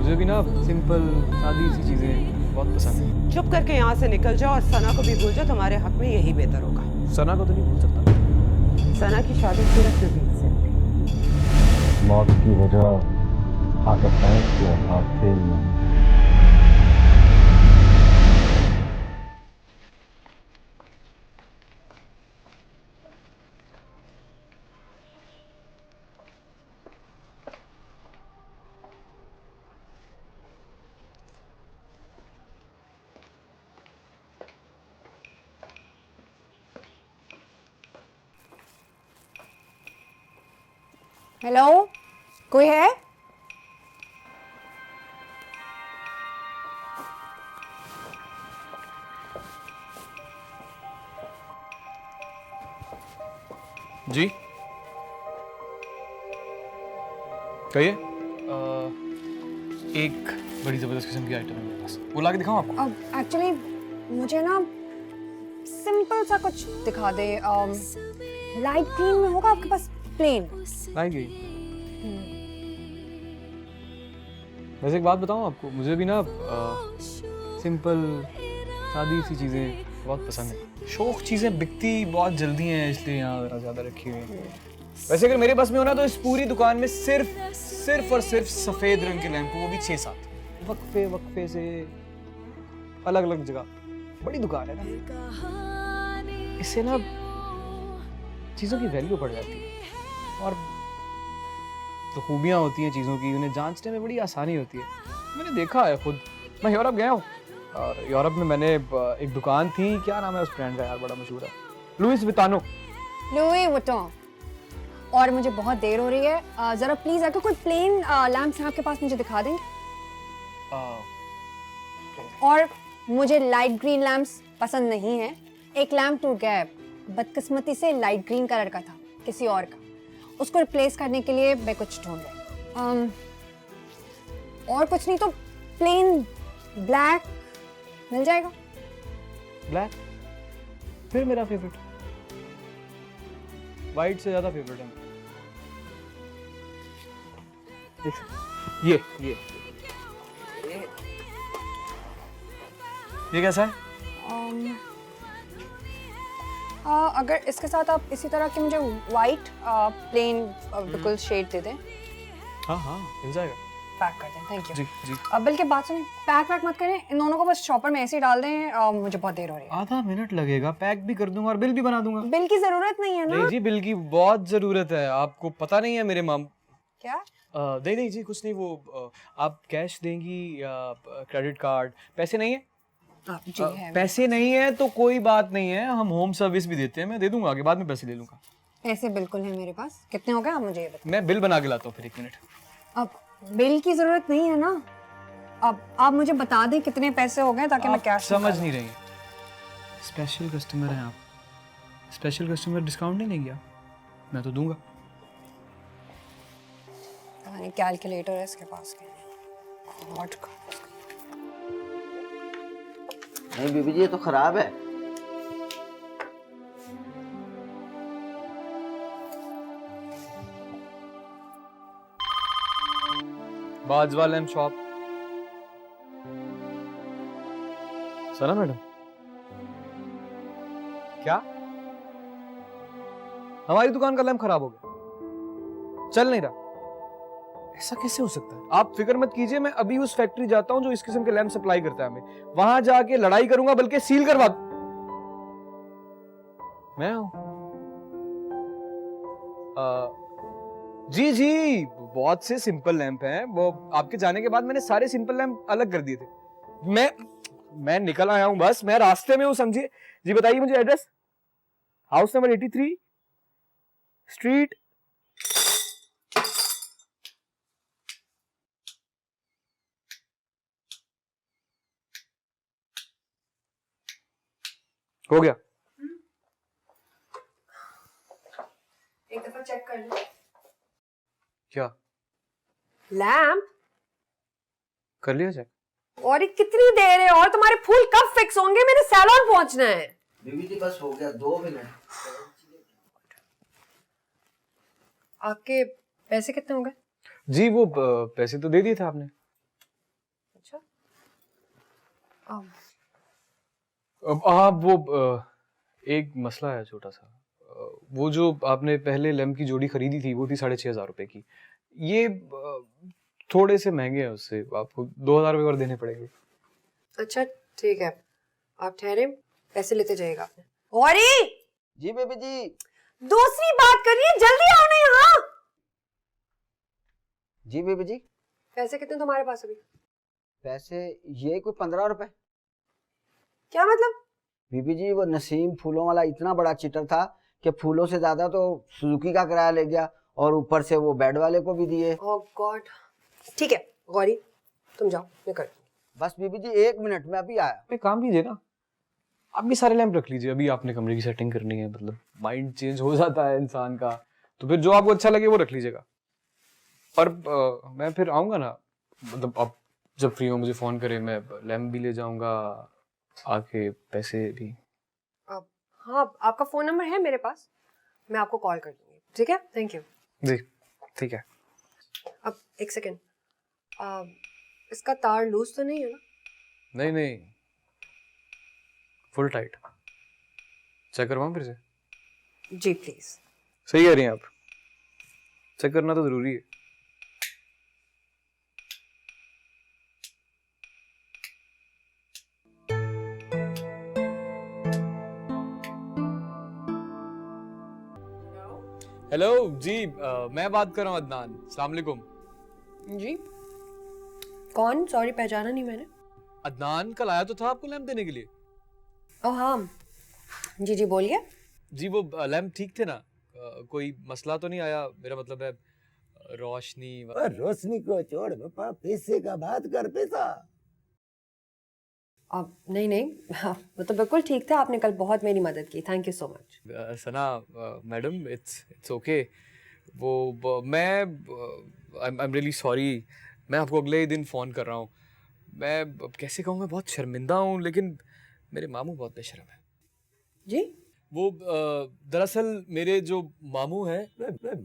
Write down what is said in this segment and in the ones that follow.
मुझे भी ना सिंपल सादी सी चीजें बहुत पसंद है। चुप करके यहाँ से निकल जाओ और सना को भी भूल जाओ, तुम्हारे हक में यही बेहतर होगा। सना को तो नहीं भूल सकता। सना की शादी सिर्फ नबील से होगी। मौत की वजह आदत है कि आप फेल नहीं। हेलो, कोई है? जी कहिए। एक बड़ी जबरदस्त किस्म की आइटम है मेरे पास, वो लाके दिखाऊं आपको? अब एक्चुअली मुझे ना सिंपल सा कुछ दिखा दे। लाइट ग्रीन में होगा आपके पास? प्लेन लाएंगे। वैसे एक बात बताऊं आपको, मुझे भी ना सिंपल सादी सी चीजें बहुत पसंद है। शौक चीजें बिकती बहुत जल्दी हैं, इसलिए यहाँ जरा ज्यादा रखी हुई है। वैसे अगर मेरे पास में होना तो इस पूरी दुकान में सिर्फ और सिर्फ सफेद रंग के लैंप, वो भी 6-7 वक्फे वक्फे से अलग अलग जगह। बड़ी दुकान है ना, इससे ना चीजों की वैल्यू बढ़ जाती है और जो खूबियाँ होती हैं चीज़ों की, उन्हें जांचने में बड़ी आसानी होती है। मैंने देखा है खुद। मैं यूरोप गया हूँ और यूरोप में मैंने एक दुकान थी, क्या नाम है उस ब्रांड का यार, बड़ा मशहूर है, लुइस विटानो। Louis Vuitton. और मुझे बहुत देर हो रही है, जरा प्लीज अगर कोई प्लेन लैंप्स हैं आपके पास मुझे दिखा देंगे। और मुझे लाइट ग्रीन लैंप्स पसंद नहीं है। एक लैंप टूट गया है, बदकिस्मती से लाइट ग्रीन कलर का था किसी और का, उसको रिप्लेस करने के लिए मैं कुछ ढूंढ रही हूँ। और कुछ नहीं तो प्लेन ब्लैक मिल जाएगा। ब्लैक फिर मेरा फेवरेट, वाइट से ज्यादा फेवरेट है। ये कैसा है? अगर इसके साथ आप इसी तरह की मुझे वाइट प्लेन बिल्कुल शेड दे दें। हाँ मिल जाएगा। पैक कर दें। Thank you. जी जी। अब बल्कि बात सुनिए, पैक मत करें, इन दोनों को बस शॉपर में ऐसे ही डाल दें। मुझे बहुत देर हो रही है। आधा मिनट लगेगा, पैक भी कर दूंगा और बिल भी बना दूंगा। बिल की जरूरत नहीं है ना? नहीं जी, बिल की बहुत जरूरत है, आपको पता नहीं है मेरे माम। क्या? नहीं जी, कुछ नहीं। वो आप कैश देंगी या क्रेडिट कार्ड? पैसे नहीं है? जी है। पैसे नहीं है तो कोई बात नहीं है, हम होम सर्विस भी देते हैं, मैं दे दूंगा, आगे बाद में पैसे ले लूंगा। पैसे बिल्कुल है मेरे पास। कितने हो गए आप मुझे ये बताओ। मैं बिल बना के लाता हूँ फिर, 1 मिनट। अब बिल की जरूरत नहीं है ना, अब आप मुझे बता दें कितने पैसे हो गए ताकि मैं कैश समझ नहीं रही। स्पेशल कस्टमर हैं आप, स्पेशल कस्टमर डिस्काउंट नहीं लेंगे आप? मैं तो दूंगा। कैलकुलेटर है इसके पास। नहीं बीबी जी, ये तो खराब है। Bajwa lamp shop. Sana madam, क्या हमारी दुकान का लैम्प खराब हो गया, चल नहीं रहा? ऐसा कैसे हो सकता है? आप फिक्र मत कीजिए, मैं अभी उस फैक्ट्री जाता हूं जो इस किस्म के लैम्प सप्लाई करता है हमें, वहां जाके लड़ाई करूंगा, बल्कि सील करवा। मैं हूं? जी बहुत से सिंपल लैंप हैं, वो आपके जाने के बाद मैंने सारे सिंपल लैंप अलग कर दिए थे। मैं निकल आया हूं, बस मैं रास्ते में हूं, समझिए। जी बताइए मुझे एड्रेस। House number 83 street. हो गया। एक दफा चेक कर लो। क्या लैंप कर लिया चेक? और ये कितनी देर है? और तुम्हारे फूल कब फिक्स होंगे? मेरे सैलून पहुंचना है। बीबी जी बस हो गया, 2 मिनट। आपके पैसे कितने हो गए? जी वो पैसे तो दे दिए थे आपने। अच्छा अब आप वो एक मसला है छोटा सा। वो जो आपने पहले लैम्प की जोड़ी खरीदी थी वो थी 6,500 रुपए की। ये थोड़े से महंगे हैं उससे, आपको 2,000 रुपए और देने पड़ेंगे। अच्छा ठीक है, आप ठहरे, पैसे लेते जाइएगा आपने। गौरी, जी बेबी जी। दूसरी बात करिए, जल्दी आओ ना यहाँ। जी बेबी जी। पैसे कितने तुम्हारे पास अभी? पैसे ये कोई 15 रुपए। क्या मतलब? बीबी जी वो नसीम फूलों वाला इतना बड़ा चिटर था कि फूलों से ज्यादा तो सुजुकी का किराया ले गया और ऊपर से वो बेड वाले को भी दिए। ओह गॉड। ठीक है गौरी, तुम जाओ, मैं कर। बस बीबी जी 1 मिनट में अभी आया। एक काम कीजिए ना, आप भी सारे लैंप रख लीजिए। अभी आपने कमरे की सेटिंग करनी है, मतलब माइंड चेंज हो जाता है इंसान का, तो फिर जो आपको अच्छा लगे वो रख लीजिएगा। और मैं फिर आऊँगा ना, मतलब आप जब फ्री हो मुझे फ़ोन करें, मैं लैंप भी ले जाऊँगा, आके पैसे भी। हाँ, आपका फ़ोन नंबर है मेरे पास, मैं आपको कॉल कर दूँगी, ठीक है? Thank you. जी ठीक है। अब एक सेकेंड, इसका तार लूज तो नहीं है ना? नहीं नहीं, फुल टाइट। चेक करवाऊँ फिर से? जी प्लीज़। सही कह रही हैं आप, चेक करना तो ज़रूरी है। हेलो जी, मैं बात कर रहा हूँ अदनान। अस्सलाम वालेकुम। जी कौन? सॉरी पहचाना नहीं मैंने। अदनान कल आया तो था आपको लैंप देने के लिए। ओह हाँ जी जी बोलिए। जी वो लैंप ठीक थे ना? कोई मसला तो नहीं आया? मेरा मतलब है रोशनी रोशनी को छोड़ पापा, पैसे का बात कर। पैसा अब नहीं, हाँ, वो तो बिल्कुल ठीक था, आपने कल बहुत मेरी मदद की, thank you so much. Sana madam, it's okay. मैं आई एम रियली सॉरी, मैं आपको अगले ही दिन फ़ोन कर रहा हूँ। मैं अब कैसे कहूँ, मैं बहुत शर्मिंदा हूँ, लेकिन मेरे मामू बहुत बेशर्म है। जी वो दरअसल मेरे जो मामू हैं,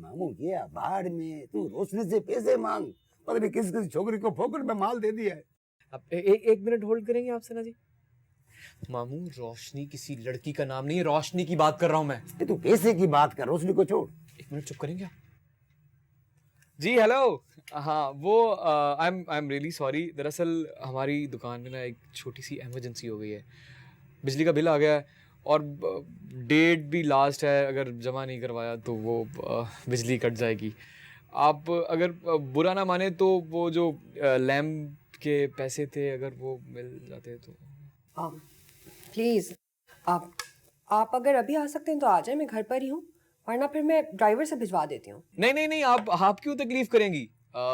मामू गया बाहर में, तू रोशनी से पैसे मांग। पता नहीं किस किस छोकरी को फोकट में माल दे दिया है। आप एक मिनट होल्ड करेंगे आप सना जी? मामू, रोशनी किसी लड़की का नाम नहीं है, रोशनी की बात कर रहा हूँ मैं। तू पैसे की बात कर, रोशनी को छोड़। एक मिनट चुप करेंगे आप? जी हेलो। हाँ वो आई एम रियली सॉरी। दरअसल हमारी दुकान में ना एक छोटी सी इमरजेंसी हो गई है। बिजली का बिल आ गया है और डेट भी लास्ट है, अगर जमा नहीं करवाया तो वो बिजली कट जाएगी। आप अगर बुरा ना माने तो वो जो लैम्प के पैसे थे अगर वो मिल जाते तो। प्लीज़ आप अगर अभी आ सकते हैं तो आ जाए, मैं घर पर ही हूँ, वरना फिर मैं ड्राइवर से भिजवा देती हूँ। नहीं, आप क्यों तकलीफ करेंगी?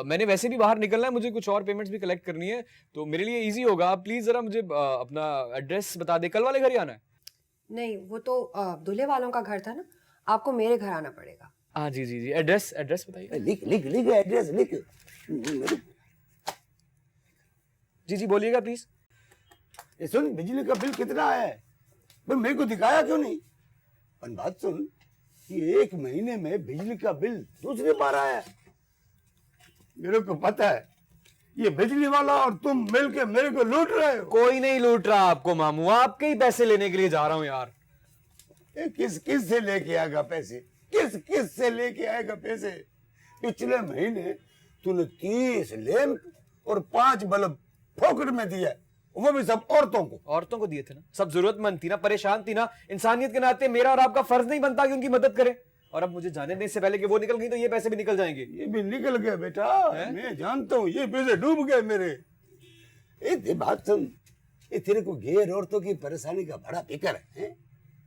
मैंने वैसे भी बाहर निकलना है, मुझे कुछ और पेमेंट्स भी कलेक्ट करनी है, तो मेरे लिए इजी होगा। आप प्लीज़ ज़रा मुझे अपना एड्रेस बता दे। कल वाले घर ही आना है? नहीं, वो तो दूल्हे वालों का घर था ना, आपको मेरे घर आना पड़ेगा। हाँ जी, एड्रेस बताइए। लिख एड्रेस लिख। जी बोलिएगा प्लीज। ये सुन, बिजली का बिल कितना है? भाई मेरे को दिखाया क्यों नहीं? और बात सुन, ये 1 महीने में बिजली का बिल दूसरी बार आया। मेरे को पता है ये बिजली वाला और तुम मिलके मेरे को लूट रहे हो। कोई नहीं लूट रहा आपको मामू, आपके ही पैसे लेने के लिए जा रहा हूँ यार। किस से लेके आएगा पैसे? किस से लेके आएगा पैसे? पिछले महीने तूने 30 लैंप और 5 बल्ब फोकट में दिया, वो भी सब औरतों को दिए थे ना। सब जरूरतमंद थी ना, परेशान थी ना। इंसानियत के नाते मेरा और आपका फर्ज नहीं बनता कि उनकी मदद करें। और अब मुझे जाने देने से पहले कि वो निकल गई तो ये पैसे भी निकल जाएंगे। ये भी निकल गए बेटा, मैं जानता हूँ, ये पैसे डूब गए मेरे। ये बात सुन, ये तेरे को गैर औरतों की परेशानी का बड़ा फिक्र है?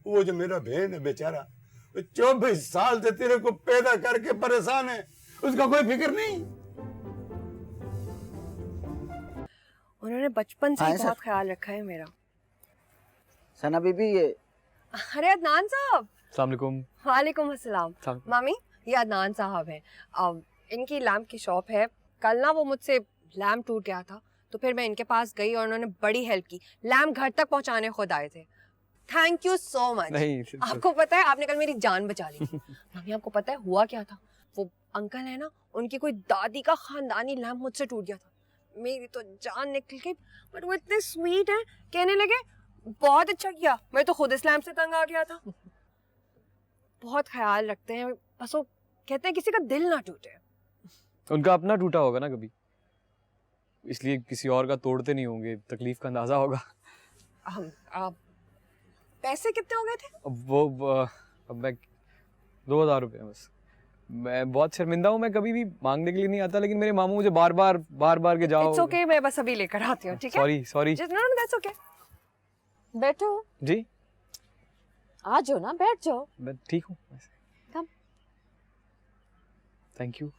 वो जो मेरा बहन है बेचारा, 24 साल से तेरे को पैदा करके परेशान है, उसका कोई फिक्र नहीं। उन्होंने बचपन से हाँ, ही बहुत सर। ख्याल रखा है मेरा। सना बीबी ये अरे अदनान साहब। अस्सलाम वालेकुम। वालेकुम अस्सलाम। मामी, ये अदनान साहब हैं। इनकी लैम्प की शॉप है। कल ना वो मुझसे लैम्प टूट गया था, तो फिर मैं इनके पास गई और उन्होंने बड़ी हेल्प की। लैम्प घर तक पहुंचाने खुद आए थे। Thank you so much. नहीं, आपको पता है, आपने कल मेरी जान बचा ली। मामी आपको पता है हुआ क्या था? वो अंकल है ना, उनकी कोई दादी का खानदानी लैम्प मुझसे टूट गया था। मेरी तो जान निकल गई, बट वो इतने स्वीट है, कहने लगे बहुत अच्छा किया, मैं तो खुद इस लैम्प से तंग आ गया था। बहुत ख्याल रखते हैं, बस वो कहते हैं किसी का दिल ना टूटे। उनका अपना टूटा होगा ना कभी, इसलिए किसी और का तोड़ते नहीं होंगे, तकलीफ का अंदाजा होगा। पैसे कितने हो गए थे? अब मैं 2000 रुपये बस। मैं बहुत शर्मिंदा हूँ, मैं कभी भी मांगने के लिए नहीं आता, लेकिन मेरे मामू मुझे बार बार के जाओ। इट्स ओके, मैं बस अभी लेकर आती हूँ, ठीक है? Sorry no that's okay. बैठो, जी, आ जाओ ना, बैठ जाओ। मैं ठीक हूँ। Come. Thank you.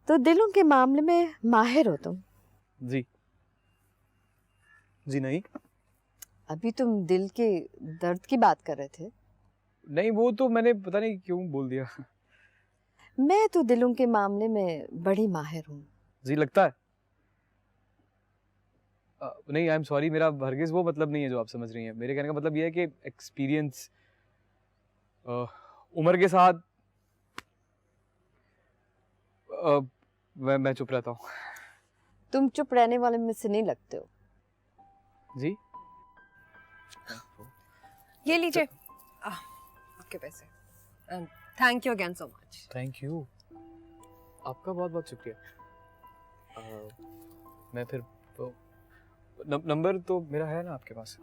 तो दिलों के मामले में माहिर हो तुम। जी नहीं, अभी तुम दिल के दर्द की बात कर रहे थे। नहीं वो तो मैंने पता नहीं क्यों बोल दिया। मैं तो दिलों के मामले में बड़ी माहिर हूँ। जी लगता है। नहीं आई एम सॉरी, मेरा हरगिज वो मतलब नहीं है जो आप समझ रही हैं। मेरे कहने का मतलब ये है कि एक्सपीरियंस उम्र के साथ मैं चुप रहता हूँ। तुम चुप रहने वाले में से नहीं लगते हो। जी ये लीजिए आपके पैसे, and thank you again so much. Thank you, आपका बहुत बहुत शुक्रिया। मैं फिर तो नंबर तो मेरा है ना आपके पास?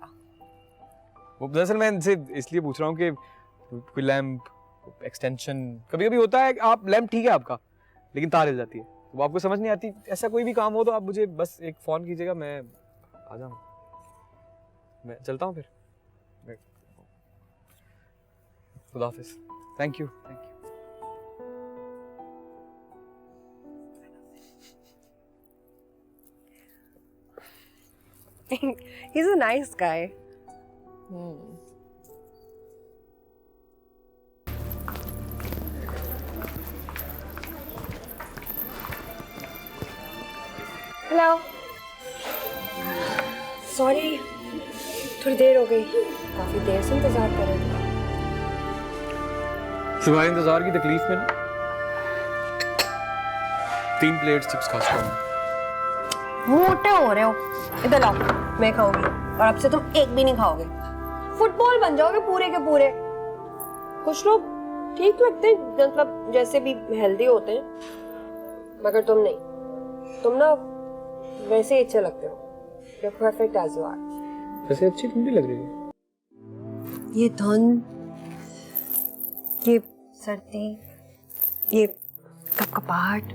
वो दरअसल मैं इनसे इसलिए पूछ रहा हूँ कि कोई लैंप एक्सटेंशन कभी कभी होता है, आप लैंप ठीक है आपका, लेकिन तार हिल जाती है, तो वो आपको समझ नहीं आती। ऐसा कोई भी काम हो तो आप मुझे बस एक फ़ोन कीजिएगा, मैं आ जाऊँगा। मैं चलता हूँ फिर। खुदा हाफिज़। Thank you. He's a nice guy. Hello, sorry थोड़ी देर हो गई, काफी देर से इंतजार कर रहे थे। तुम्हारे इंतजार की तकलीफ में ना 3 प्लेट चिप्स खा चुका हूँ। मोटे हो रहे हो, इधर लाओ, मैं खाऊंगी, और अब से तुम एक भी नहीं खाओगे। फुटबॉल बन जाओगे पूरे के पूरे। कुछ लोग ठीक लगते हैं, मतलब जैसे भी हेल्दी होते हैं, मगर तुम नहीं, तुम ना वैसे ही अच्छे लगते हो। You're perfect as you are. वैसे अच्छी ठंडी लग रही है। ये धुंध, ये सर्दी, ये कपकपाहट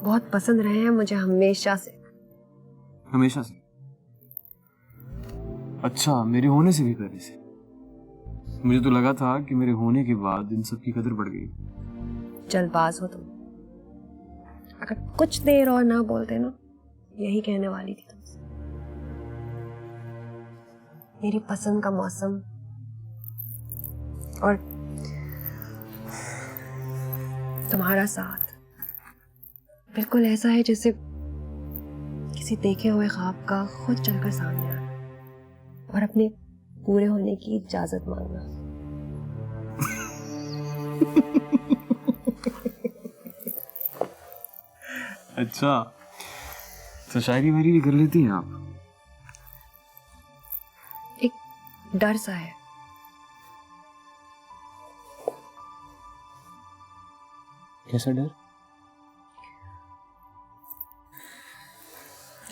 बहुत पसंद रहे हैं मुझे हमेशा से। हमेशा से? अच्छा, मेरे होने से भी पहले से? मुझे तो लगा था कि मेरे होने के बाद इन सब की कदर बढ़ गई। जल्दबाज हो तुम। अगर कुछ देर और ना बोलते ना, यही कहने वाली थी तुमसे। मेरी पसंद का मौसम और तुम्हारा साथ बिल्कुल ऐसा है जैसे किसी देखे हुए ख्वाब का खुद चलकर सामने आना और अपने पूरे होने की इजाजत मांगना। अच्छा, तो शायरी वायरी भी कर लेती हैं आप? एक डर सा है। कैसा डर?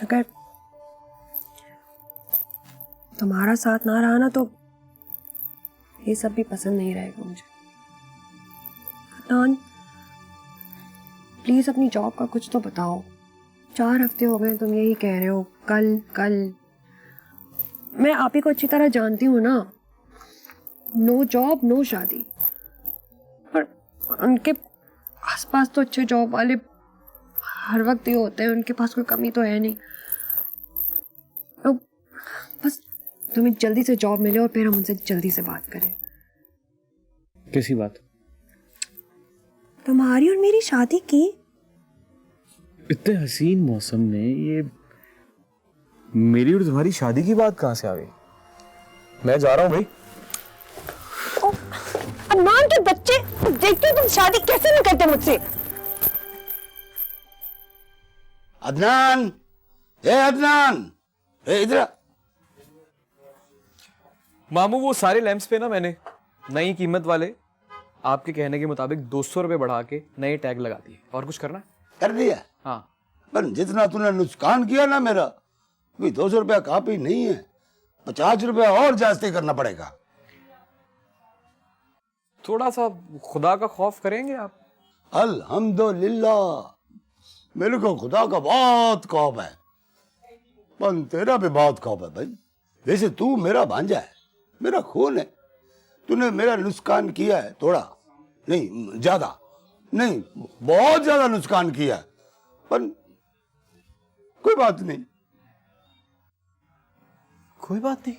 अगर तुम्हारा साथ ना रहा ना, तो ये सब भी पसंद नहीं रहेगा मुझे। अदनान, प्लीज अपनी जॉब का कुछ तो बताओ। 4 हफ्ते हो गए तुम यही कह रहे हो, कल कल। मैं आप ही को अच्छी तरह जानती हूँ ना, नो जॉब नो शादी। पर उनके आसपास तो अच्छे जॉब वाले हर वक्त ये होते हैं, उनके पास कोई कमी तो है नहीं। तो बस तुम्हें जल्दी से जॉब मिले और फिर हम उनसे जल्दी से बात करें। कैसी बात? तुम्हारी और मेरी शादी की। इतने हसीन मौसम में ये मेरी और तुम्हारी शादी की बात कहाँ से आ गई? मैं जा रहा हूँ भाई। अदनान के बच्चे, देखते हो तुम शादी कैसे नहीं करते मुझसे। अदनान, अदनान, इधर। मामू वो सारे लैंप्स पे ना मैंने नई कीमत वाले आपके कहने के मुताबिक 200 रुपए बढ़ा के नए टैग लगा दिए। और कुछ करना? कर दिया। हाँ। पर जितना तूने नुकसान किया ना मेरा, कोई 200 रुपया काफी नहीं है, 50 रुपया और जास्ती करना पड़ेगा। थोड़ा सा खुदा का खौफ करेंगे आप? अल्हम्दुलिल्लाह, मेरे को खुदा का बहुत खौफ है, पर तेरा भी बहुत खौफ है भाई। वैसे तू मेरा भांजा है, मेरा खून है। तूने मेरा नुकसान किया है, थोड़ा नहीं, ज्यादा नहीं, बहुत ज्यादा नुकसान किया है, पर कोई बात नहीं। कोई बात नहीं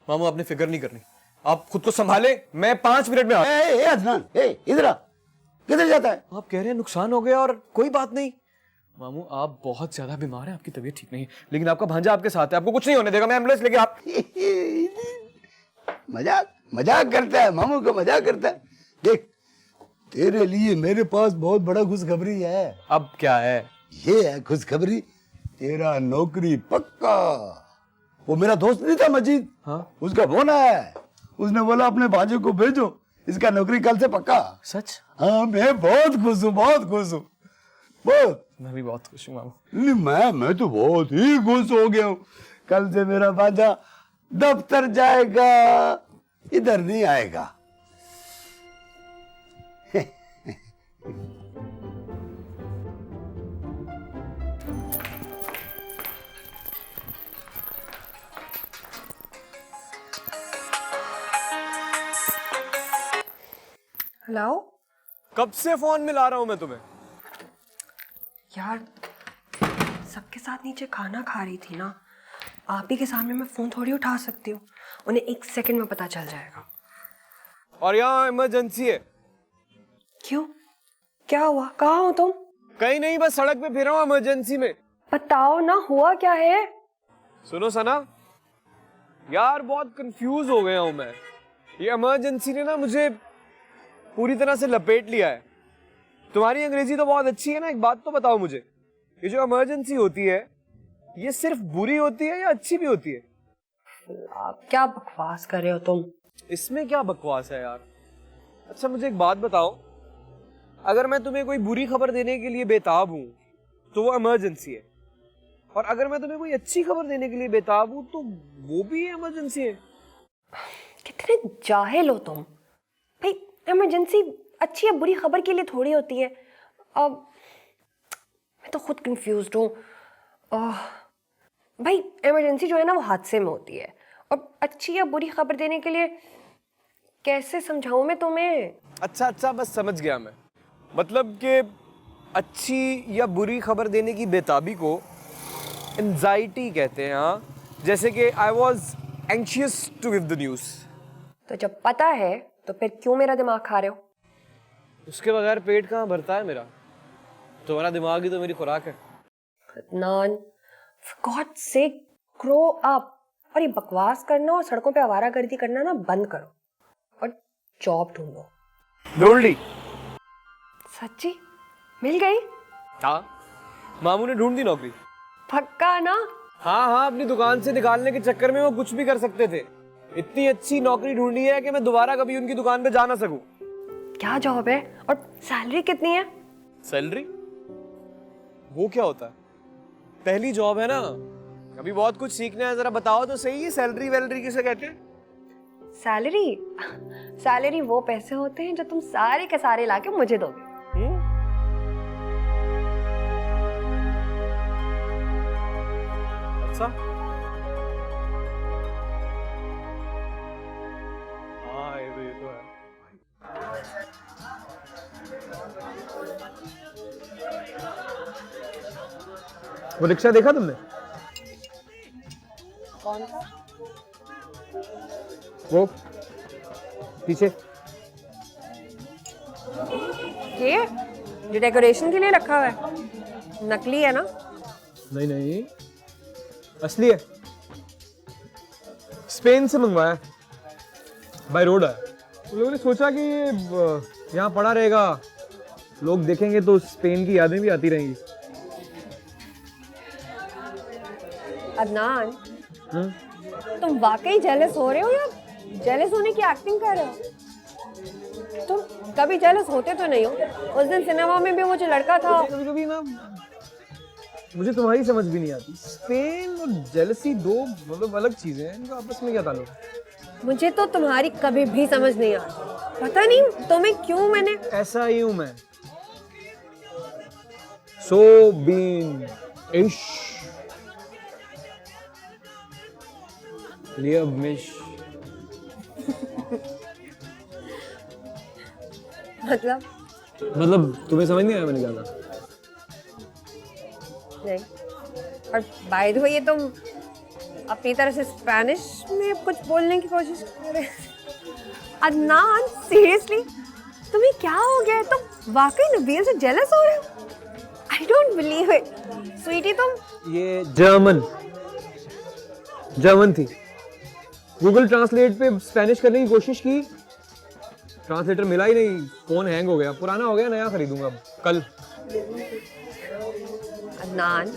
मामू, आपने फिक्र नहीं करनी, आप खुद को संभाले, मैं 5 मिनट में अदनान, इधर आ। किधर जाता है? आप कह रहे हैं नुकसान हो गया और कोई बात नहीं। मामू आप बहुत ज्यादा बीमार हैं, आपकी तबीयत ठीक नहीं है, लेकिन आपका भांजा आपके साथ है, आपको कुछ नहीं होने देगा। मैं एम्बुलेंस लेके आप मजाक करता है, मामू को मजाक करता है। देख, तेरे लिए मेरे पास बहुत बड़ा खुशखबरी है। अब क्या है? ये है खुशखबरी, तेरा नौकरी पक्का। वो मेरा दोस्त नहीं था मजीद? हाँ। उसका फोन आया है, उसने बोला अपने भांजे को भेजो, इसका नौकरी कल से पक्का। सच? हाँ, मैं बहुत खुश हूँ, बहुत खुश हूँ, बहुत। मैं भी बहुत खुश हूँ मामू। नहीं, मैं तो बहुत ही खुश हो गया हूँ। कल से मेरा भांजा दफ्तर जाएगा, इधर नहीं आएगा। हेलो कब से फोन मिला रहा हूं मैं तुम्हें? यार, सबके साथ नीचे खाना खा रही थी ना, आप ही के सामने मैं फोन थोड़ी उठा सकती हूँ, उन्हें 1 सेकंड में पता चल जाएगा। और यहाँ इमरजेंसी है। क्यों, क्या हुआ, कहाँ हो तुम? कहीं नहीं, बस सड़क पे फिर रहा हूँ इमरजेंसी में। बताओ ना, हुआ क्या है? सुनो सना, यार बहुत कंफ्यूज हो गया हूँ मैं। ये इमरजेंसी ने ना मुझे पूरी तरह से लपेट लिया है। तुम्हारी अंग्रेजी तो बहुत अच्छी है ना, एक बात तो बताओ मुझे, ये जो इमरजेंसी होती है ये सिर्फ बुरी होती है या अच्छी भी होती है? आप क्या बकवास कर रहे हो तुम? इसमें क्या बकवास है यार? अच्छा मुझे एक बात बताओ, अगर मैं तुम्हें कोई बुरी खबर देने के लिए बेताब हूँ तो वो इमरजेंसी है, और अगर मैं तुम्हें कोई अच्छी खबर देने के लिए बेताब हूँ तो वो भी इमरजेंसी है। कितने जाहिल हो तुम भाई। इमरजेंसी अच्छी या बुरी खबर के लिए थोड़ी होती है। अब मैं तो खुद कंफ्यूज्ड हूँ। भाई इमरजेंसी जो है ना वो हादसे में होती है, और अच्छी या बुरी खबर देने के लिए कैसे समझाऊं मैं तुम्हें? अच्छा बस समझ गया मैं। मतलब कि अच्छी या बुरी खबर देने की बेताबी को एंजाइटी कहते हैं। हाँ, जैसे कि I was anxious to give the news. तो जब पता है तो फिर क्यों मेरा दिमाग खा रहे हो? उसके बगैर पेट कहाँ भरता है मेरा? तुम्हारा दिमाग ही तो मेरी खुराक है। Adnan, for God's sake, grow up। और ये बकवास करना और सड़कों पे आवारागर्दी करना ना बंद करो, और जॉब ढूंढो। ढूंढ ली? सच्ची मिल गई? हाँ, मामू ने ढूंढ दी नौकरी। पक्का ना? हाँ, अपनी दुकान से निकालने के चक्कर में वो कुछ भी कर सकते थे। इतनी अच्छी नौकरी ढूंढी है कि मैं दोबारा कभी उनकी दुकान पे जा ना सकूं। क्या जॉब है और सैलरी कितनी है? सैलरी? वो क्या होता है? पहली जॉब है ना, अभी बहुत कुछ सीखना है। जरा बताओ तो सही, सैलरी वैलरी किसे कहते हैं? सैलरी वो पैसे होते हैं जो तुम सारे के सारे लाके मुझे दोगे। अच्छा, हाँ ये तो है। वो रिक्शा देखा तुमने? कौन सा? वो पीछे। ये जो डेकोरेशन के लिए रखा हुआ है, नकली है ना? नहीं, असली है। स्पेन से मंगवाया, बाय रोड है। उन लोगों ने सोचा कि ये यहाँ पड़ा रहेगा, लोग देखेंगे तो स्पेन की यादें भी आती रहेंगी। अदनान, तुम वाकई जेलस हो रहे हो या जेलस होने की एक्टिंग कर रहे हो? तुम कभी जेलस होते तो नहीं हो। उस दिन सिनेमा में भी वो जो लड़का था, कभी कभी ना मुझे तुम्हारी समझ भी नहीं आती। स्पेन और जेलसी दो मतलब अलग चीजें हैं, इनका आपस में क्या ताल्लुक है? मुझे तो तुम्हारी कभी भी समझ नहीं आती। पता नहीं तुम्हें क्यों मैंने ऐसा ही हूं मैं। सो बीन इश लिया मिश। मतलब तुम्हें समझ नहीं आया मैंने क्या कहा? नहीं। और बाय द वे, ये तुम अपनी तरह से स्पेनिश में कुछ बोलने की कोशिश कर रहे हो। अदनान, सीरियसली तुम्हें क्या हो गया है? तुम वाकई नबील से जेलस हो रहे हो? I don't believe it. Sweetie, तुम ये जर्मन थी। गूगल ट्रांसलेट पे स्पेनिश करने की कोशिश की, ट्रांसलेटर मिला ही नहीं। फोन हैंग हो गया, पुराना हो गया, नया खरीदूंगा अब कल। अदनान,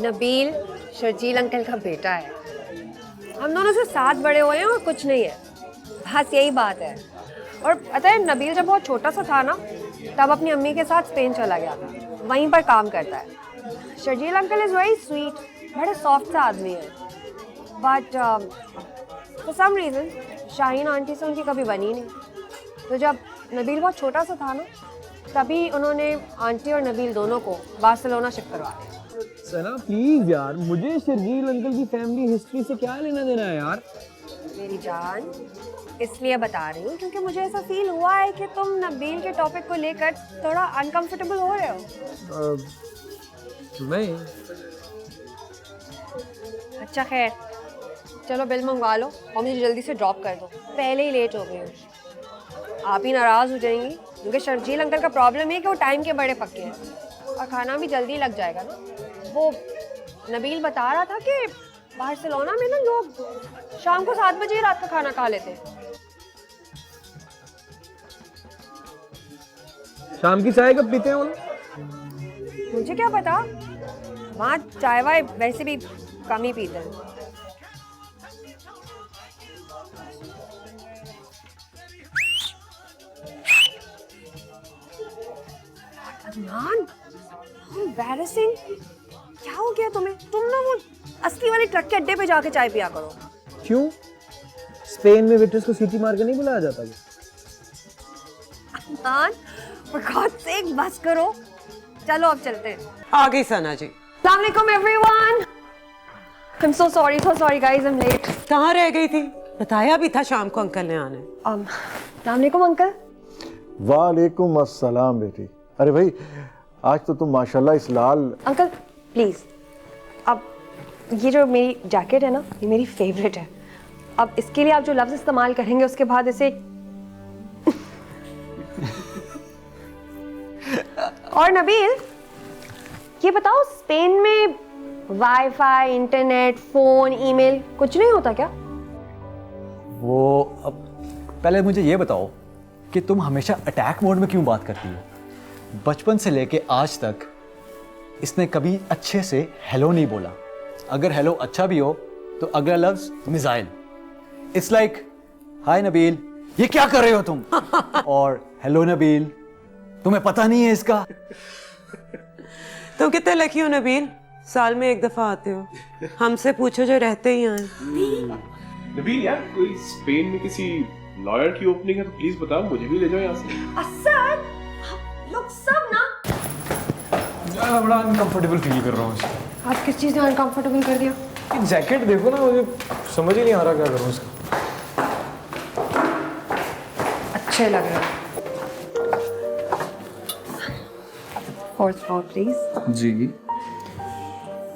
नबील शर्जील अंकल का बेटा है। हम दोनों से साथ बड़े हुए हैं और कुछ नहीं है, बस यही बात है। और पता है, नबील जब बहुत छोटा सा था ना, तब अपनी अम्मी के साथ स्पेन चला गया था, वहीं पर काम करता है। Sharjeel uncle is very sweet, बड़े सॉफ्ट सा आदमी है। But for some reason Shaheen aunty से उनकी कभी बनी नहीं। तो जब नबील बहुत छोटा सा था ना, तभी उन्होंने आंटी और नबील दोनों को बार्सिलोना शिफ्ट करवा दिया। सना प्लीज यार, मुझे शर्जील अंकल की फैमिली हिस्ट्री से क्या लेना देना है यार। मेरी जान, इसलिए बता रही हूँ क्योंकि मुझे ऐसा फील हुआ है कि तुम नबील के टॉपिक को लेकर थोड़ा अनकंफर्टेबल हो रहे हो। नहीं। अच्छा खैर, चलो बिल मंगवा लो और मुझे जल्दी से ड्रॉप कर दो, पहले ही लेट हो गई हूँ। आप ही नाराज़ हो जाएंगी क्योंकि शर्जील अंकल का प्रॉब्लम है कि वो टाइम के बड़े पक्के हैं और खाना भी जल्दी लग जाएगा ना। वो नबील बता रहा था कि बार्सिलोना में ना लोग शाम को 7 बजे रात का खाना खा लेते हैं। शाम की चाय कब पीते हैं वो? मुझे क्या पता, वहाँ चाय वाय वैसे भी कम ही पीते हैं। अदनान, एम्बैरेसिंग। क्या हो गया तुम्हें? तुम ना वो असली वाले ट्रक के अड्डे पे जाके चाय पिया करो। क्यों? स्पेन में वेटर्स को सीटी मार के नहीं बुलाया जाता क्या? अदनान, for God's sake, बस करो, चलो अब चलते हैं। आ गई सना जी। अस्सलाम वालेकुम everyone. I'm so sorry guys, I'm late. कहाँ रह गई थी? बताया भी था शाम को अंकल ने आने। अस्सलाम वालेकुम अंकल। वालेकुम अस्सलाम बेटी। अरे भाई, आज तो तुम माशाल्लाह इस लाल। अंकल प्लीज, अब ये जो मेरी जैकेट है ना, ये मेरी फेवरेट है। अब इसके लिए आप जो लफ्ज इस्तेमाल करेंगे उसके बाद इसे और नबील, ये बताओ, स्पेन में वाईफाई, इंटरनेट, फोन, ईमेल कुछ नहीं होता क्या? वो अब पहले मुझे ये बताओ कि तुम हमेशा अटैक मोड में क्यों बात करती हो? बचपन से लेके आज तक इसने कभी अच्छे से हेलो नहीं बोला। अगर हेलो अच्छा भी हो तो अगला लफ्ज मिसाइल। इट्स लाइक हाय नबील, ये क्या कर रहे हो तुम? और हेलो नबील, तुम्हें पता नहीं है इसका? तुम कितने लकी हो नबील, साल में एक दफा आते हो। हमसे पूछो जो रहते ही आए। नबील यार, कोई स्पेन में किसी लॉयर की ओपनिंग है तो प्लीज बताओ, मुझे भी ले जाओ यहाँ से। असद, लोग सब ना। मैं बड़ा अनकंफर्टेबल फील कर रहा हूँ। आप किस चीज़ ने अनकंफर्टेबल कर दिया? ये जैकेट देखो ना, मुझे समझ ही नहीं आ रहा क्या करूँ इसका। अच्छे लग रहे हो। 4th floor please. जी,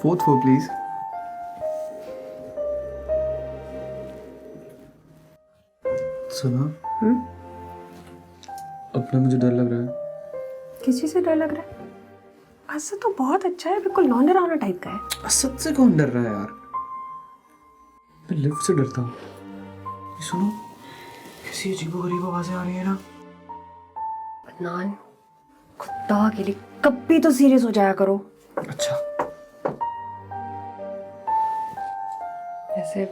4th floor प्लीज। सुना? अपना मुझे डर लग रहा है। किस चीज़ से डर लग रहा है? असद तो बहुत अच्छा है, बिल्कुल नॉन डरावना टाइप का है। असद से कौन डर रहा है यार? मैं लिफ्ट से डरता हूँ। सुनो, कैसी अजीबोगरीब आवाजें आ रही है ना। अदनान, खुदा के लिए कभी तो सीरियस हो जाया करो। अच्छा, ऐसे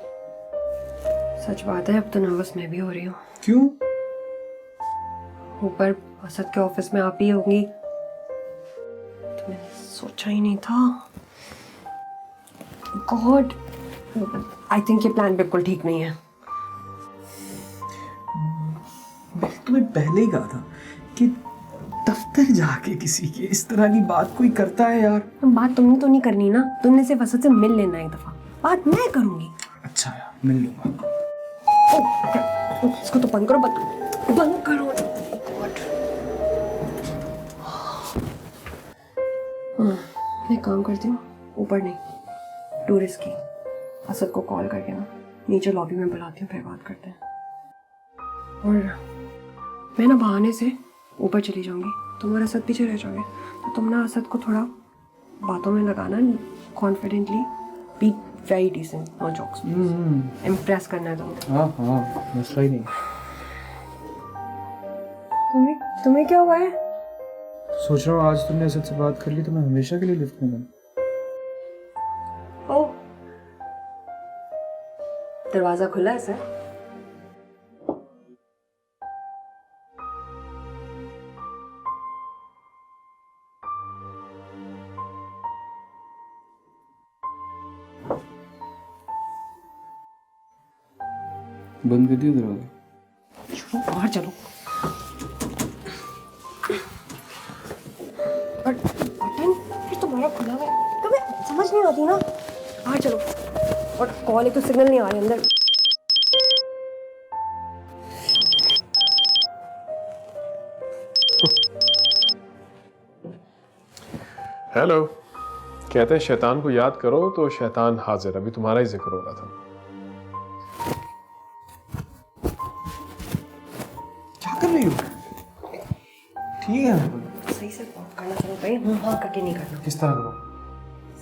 सच बात है, अब तो नर्वस मैं भी हो रही हूँ। क्यों? ऊपर असद के ऑफिस में आप ही होंगी, तो मैंने सोचा ही नहीं था। गॉड, आई थिंक ये प्लान बिल्कुल ठीक नहीं है। मैंने तुम्हें पहले ही कहा था कि दफ्तर जाके किसी के इस तरह की बात कोई करता है यार। बात तुमने तो नहीं करनी ना, तुमने सिर्फ असद से मिल लेना एक दफा, बात मैं करूंगी। अच्छा यार, मिल लूंगा। इसको तो बंद करो, बंद करो। मैं काम करती हूँ, ऊपर नहीं, टूरिस्ट की असद को कॉल करके ना नीचे लॉबी में बुलाती हूँ, फिर बात करते हैं। और मैं ना बहाने से ऊपर चली जाऊंगी, तुम और असद पीछे रह जाओगे, तो तुम ना असद को थोड़ा बातों में लगाना, confidently, be very decent, no jokes, impress करना है तुम्हें। हाँ, मसला ही नहीं। तुम्हें क्या हुआ है? सोच रहा हूँ आज तुमने असद से बात कर ली तो मैं हमेशा के लिए लिफ्ट में दूँ। ओह, दरवाजा खुला है सर। बंद कर दिया दरवाजा? चलो बाहर चलो। बटन फिर तुम्हारा खुला हुआ है, तुम्हें समझ नहीं आती ना। बाहर चलो। और कॉल एक तो सिग्नल नहीं आ रही अंदर। हेलो, कहते हैं शैतान को याद करो तो शैतान हाजिर। अभी तुम्हारा ही जिक्र हो रहा था। क्या कर रही हो? ठीक है, सही से बात करना करो भाई, हाँ करके नहीं करना। किस तरह करो?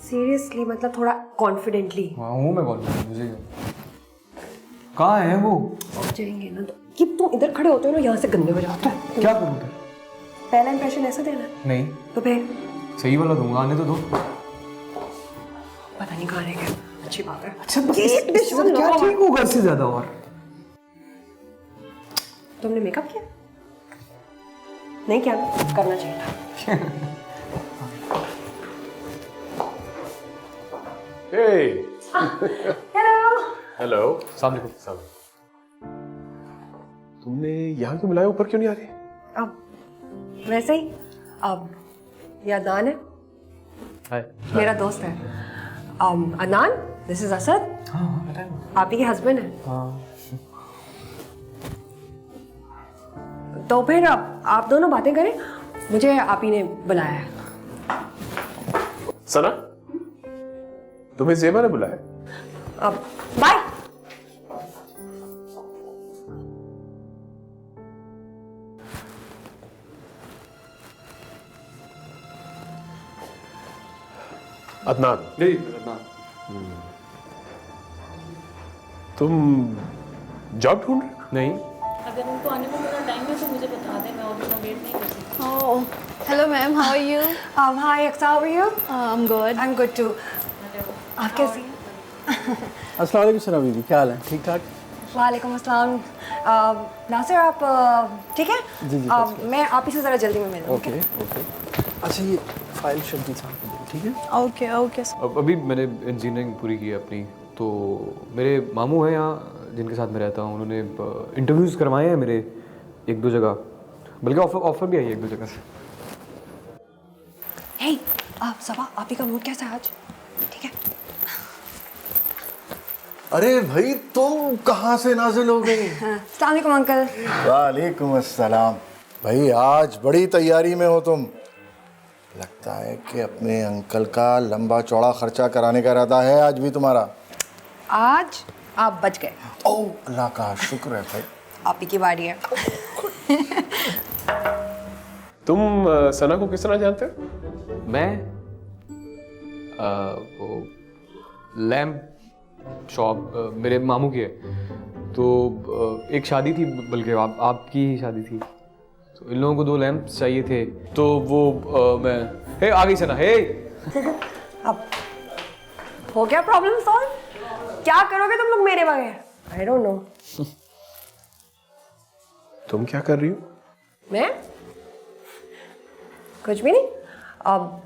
सीरियसली, मतलब थोड़ा कॉन्फिडेंटली। हाँ हूँ मैं, कॉल मुझे क्या? कहाँ है वो? पहुंच जाएंगे ना तो कि तुम इधर खड़े होते हो ना, यहाँ से गंदे हो जाते हो। क्या करूँ फिर? पहला इंप्रेशन ऐसा देना है। नहीं, तो फिर सही वाला दूंगा, आने तो दो। पता नहीं कहाँ रह गया। अच्छी बात है। अच्छा, क्या ठीक होगा इससे ज्यादा? और तुमने मेकअप किया? नहीं किया, करना चाहिए था। हेलो। सामने को। तुमने यहाँ क्यों बुलाया? ऊपर क्यों नहीं आ रही? अब वैसे ही, अब ये अदनान है, हाय। मेरा दोस्त है। Adnan, this is Asad. हाँ, पता है। आप ही के हस्बैंड है। हाँ। तो फिर आप दोनों बातें करें, मुझे आप ही ने बुलाया है। सना, तुम्हें ज़ेबा ने बुलाया? अब बाय। अदनान, नहीं, अदनान। तुम जॉब ढूंढ रहे हो? नहीं। अगर उनको आने में थोड़ा टाइम है तो मुझे बता दें, मैं और उतना वेट नहीं कर सकती। Oh, hello ma'am, how are you? Hi Aqsa, how are you? I'm good. I am good too. आप कैसी हैं? अस्सलाम वालेकुम सना बीबी, क्या हाल है? ठीक ठाक? वालेकुम अस्सलाम। नासिर, आप ठीक है? जी, मैं आप ही से ज़रा जल्दी में मिलूँ। ओके। अच्छा, ये फाइल शर्जील साहब को दो, ठीक है? Okay, okay. अभी मैंने इंजीनियरिंग पूरी की है अपनी, तो मेरे मामू हैं यहाँ जिनके साथ मैं रहता हूँ, उन्होंने इंटरव्यूज़ करवाए हैं मेरे एक दो जगह, बल्कि ऑफर भी आई है एक दो जगह से। हे, आप सबा, आप ही का मूड कैसा है आज? ठीक है? अरे भाई, तुम कहाँ से नाजिल हो गई? अस्सलाम वालेकुम अंकल। वालेकुम अस्सलाम। भाई आज बड़ी तैयारी में हो तुम। लगता है कि अपने अंकल का लंबा चौड़ा खर्चा कराने का इरादा है आज भी तुम्हारा। आज आप बच गए। ओह, अल्लाह का शुक्र है भाई। आप ही की बारी है। तुम सना को किस तरह जानते हो? मैं वो लैम्प शॉप मेरे मामू की है, तो एक शादी थी, बल्कि आपकी ही शादी थी, तो इन लोगों को 2 लैंप्स चाहिए थे, तो वो मैं हे आ गई सना, हे अब हो गया प्रॉब्लम सॉल्व? क्या करोगे तुम लोग मेरे बगैर? I don't know. तुम क्या कर रही हो? मैं कुछ भी नहीं। अब